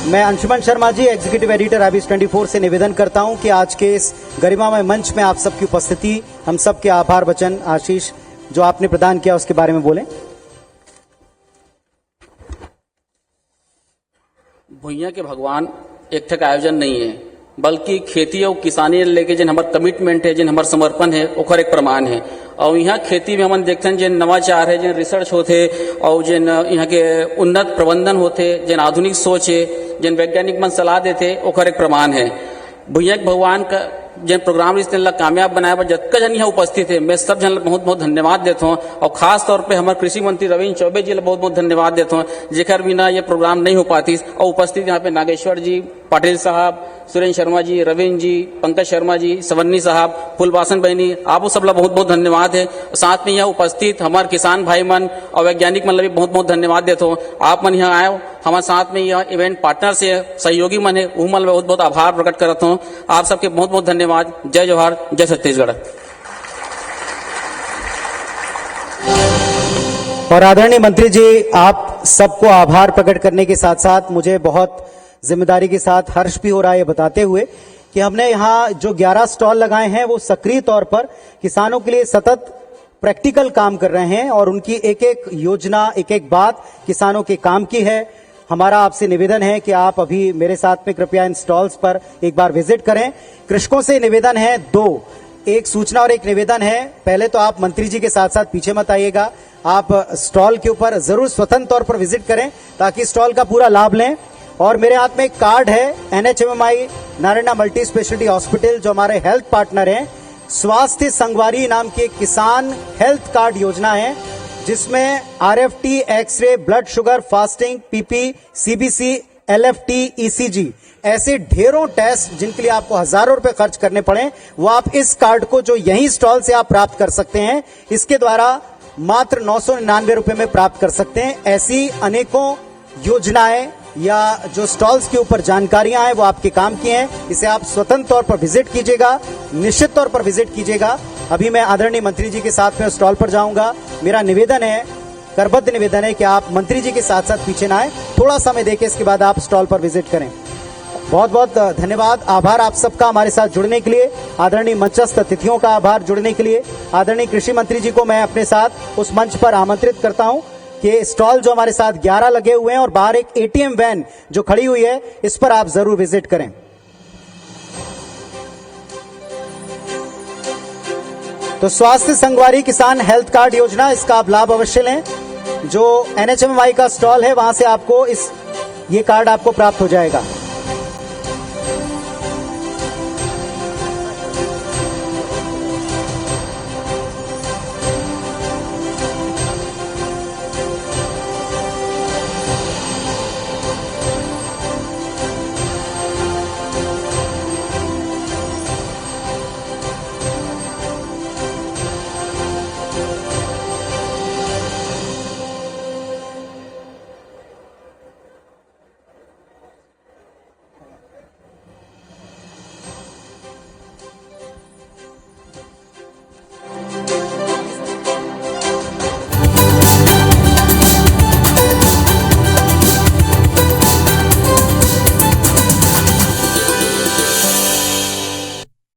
मैं Anshuman Sharma ji, executive editor IBS 24 से निवेदन करता हूं कि आज के इस गरिमामय मंच में आप सबकी उपस्थिति, हम सबके आभार वचन, आशीष जो आपने प्रदान किया उसके बारे में बोलें। भुइयां के भगवान एक ठक आयोजन नहीं है, बल्कि खेती और किसानी लेके जिन हमार कमिटमेंट है, जिन हमार समर्पण है, ओकर एक प्रमाण है। और यहाँ खेती में हम देखते हैं जिन नवाचार है, जिन रिसर्च होते और जिन यहाँ के उन्नत प्रबंधन होते, जिन आधुनिक सोच है, जिन वैज्ञानिक मन सलाह देते, ओकर एक प्रमाण है। भुइयां के भगवान का जिन प्रोग्राम इस दिन कामयाब बनाया पर जतका जन यहाँ उपस्थित है, मैं सब जन बहुत बहुत धन्यवाद देता हूँ। और खास तौर पे हमारे कृषि मंत्री रविंद्र चौबे जी बहुत बहुत धन्यवाद देता हूँ, जेकर बिना ये प्रोग्राम नहीं हो पाती। और उपस्थित यहाँ पे नागेश्वर जी, पाटिल साहब, सुरेंद्र शर्मा जी, रविंद्र जी, पंकज शर्मा जी, सवन्नी साहब, फुलवासन बहनी, आपको सब बहुत बहुत धन्यवाद है। साथ में यहाँ उपस्थित हमारे किसान भाई मन और वैज्ञानिक मन भी बहुत बहुत धन्यवाद देता हूँ। आप मन यहाँ आए हमारे साथ में, यह इवेंट पार्टनर से सहयोगी मन है, वो मन बहुत बहुत आभार प्रकट करता हूँ। आप सबके बहुत बहुत धन्यवाद। जय जोहार, जय छत्तीसगढ़। और आदरणीय मंत्री जी, आप सबको आभार प्रकट करने के साथ साथ मुझे बहुत जिम्मेदारी के साथ हर्ष भी हो रहा है ये बताते हुए कि हमने यहाँ जो 11 स्टॉल लगाए हैं वो सक्रिय तौर पर किसानों के लिए सतत प्रैक्टिकल काम कर रहे हैं और उनकी एक एक योजना, एक एक बात किसानों के काम की है। हमारा आपसे निवेदन है कि आप अभी मेरे साथ में कृपया इन स्टॉल्स पर एक बार विजिट करें। कृषकों से निवेदन है दो, एक सूचना और एक निवेदन है। पहले तो आप मंत्री जी के साथ साथ पीछे मत आइएगा, आप स्टॉल के ऊपर जरूर स्वतंत्र तौर पर विजिट करें ताकि स्टॉल का पूरा लाभ लें। और मेरे हाथ में एक कार्ड है NHMMI Narayana multi speciality hospital जो हमारे हेल्थ पार्टनर हैं, स्वास्थ्य संगवारी नाम की एक किसान हेल्थ कार्ड योजना है जिसमें RFT, x-ray, blood sugar, fasting, PP, CBC, LFT, ECG ऐसे ढेरों टेस्ट जिनके लिए आपको हजारों रुपए खर्च करने पड़े, वो आप इस कार्ड को जो यही स्टॉल से आप प्राप्त कर सकते हैं, इसके द्वारा मात्र 999 रुपए में प्राप्त कर सकते हैं। ऐसी अनेकों योजनाएं या जो स्टॉल्स के ऊपर जानकारियां हैं वो आपके काम की हैं। इसे आप स्वतंत्र तौर पर विजिट कीजिएगा, निश्चित तौर पर विजिट कीजिएगा। अभी मैं आदरणीय मंत्री जी के साथ में स्टॉल पर जाऊंगा। मेरा निवेदन है, करबद्ध निवेदन है कि आप मंत्री जी के साथ साथ पीछे ना आए, थोड़ा समय देके इसके बाद आप स्टॉल पर विजिट करें। बहुत बहुत धन्यवाद, आभार आप सबका हमारे साथ जुड़ने के लिए। आदरणीय मंचस्थ अतिथियों का आभार जुड़ने के लिए। आदरणीय कृषि मंत्री जी को मैं अपने साथ उस मंच पर आमंत्रित करता हूं कि स्टॉल जो हमारे साथ 11 लगे हुए हैं और बाहर एक ATM वैन जो खड़ी हुई है, इस पर आप जरूर विजिट करें। तो स्वास्थ्य संगवारी किसान हेल्थ कार्ड योजना, इसका आप लाभ अवश्य लें। जो NHMMI का स्टॉल है वहां से आपको ये कार्ड आपको प्राप्त हो जाएगा।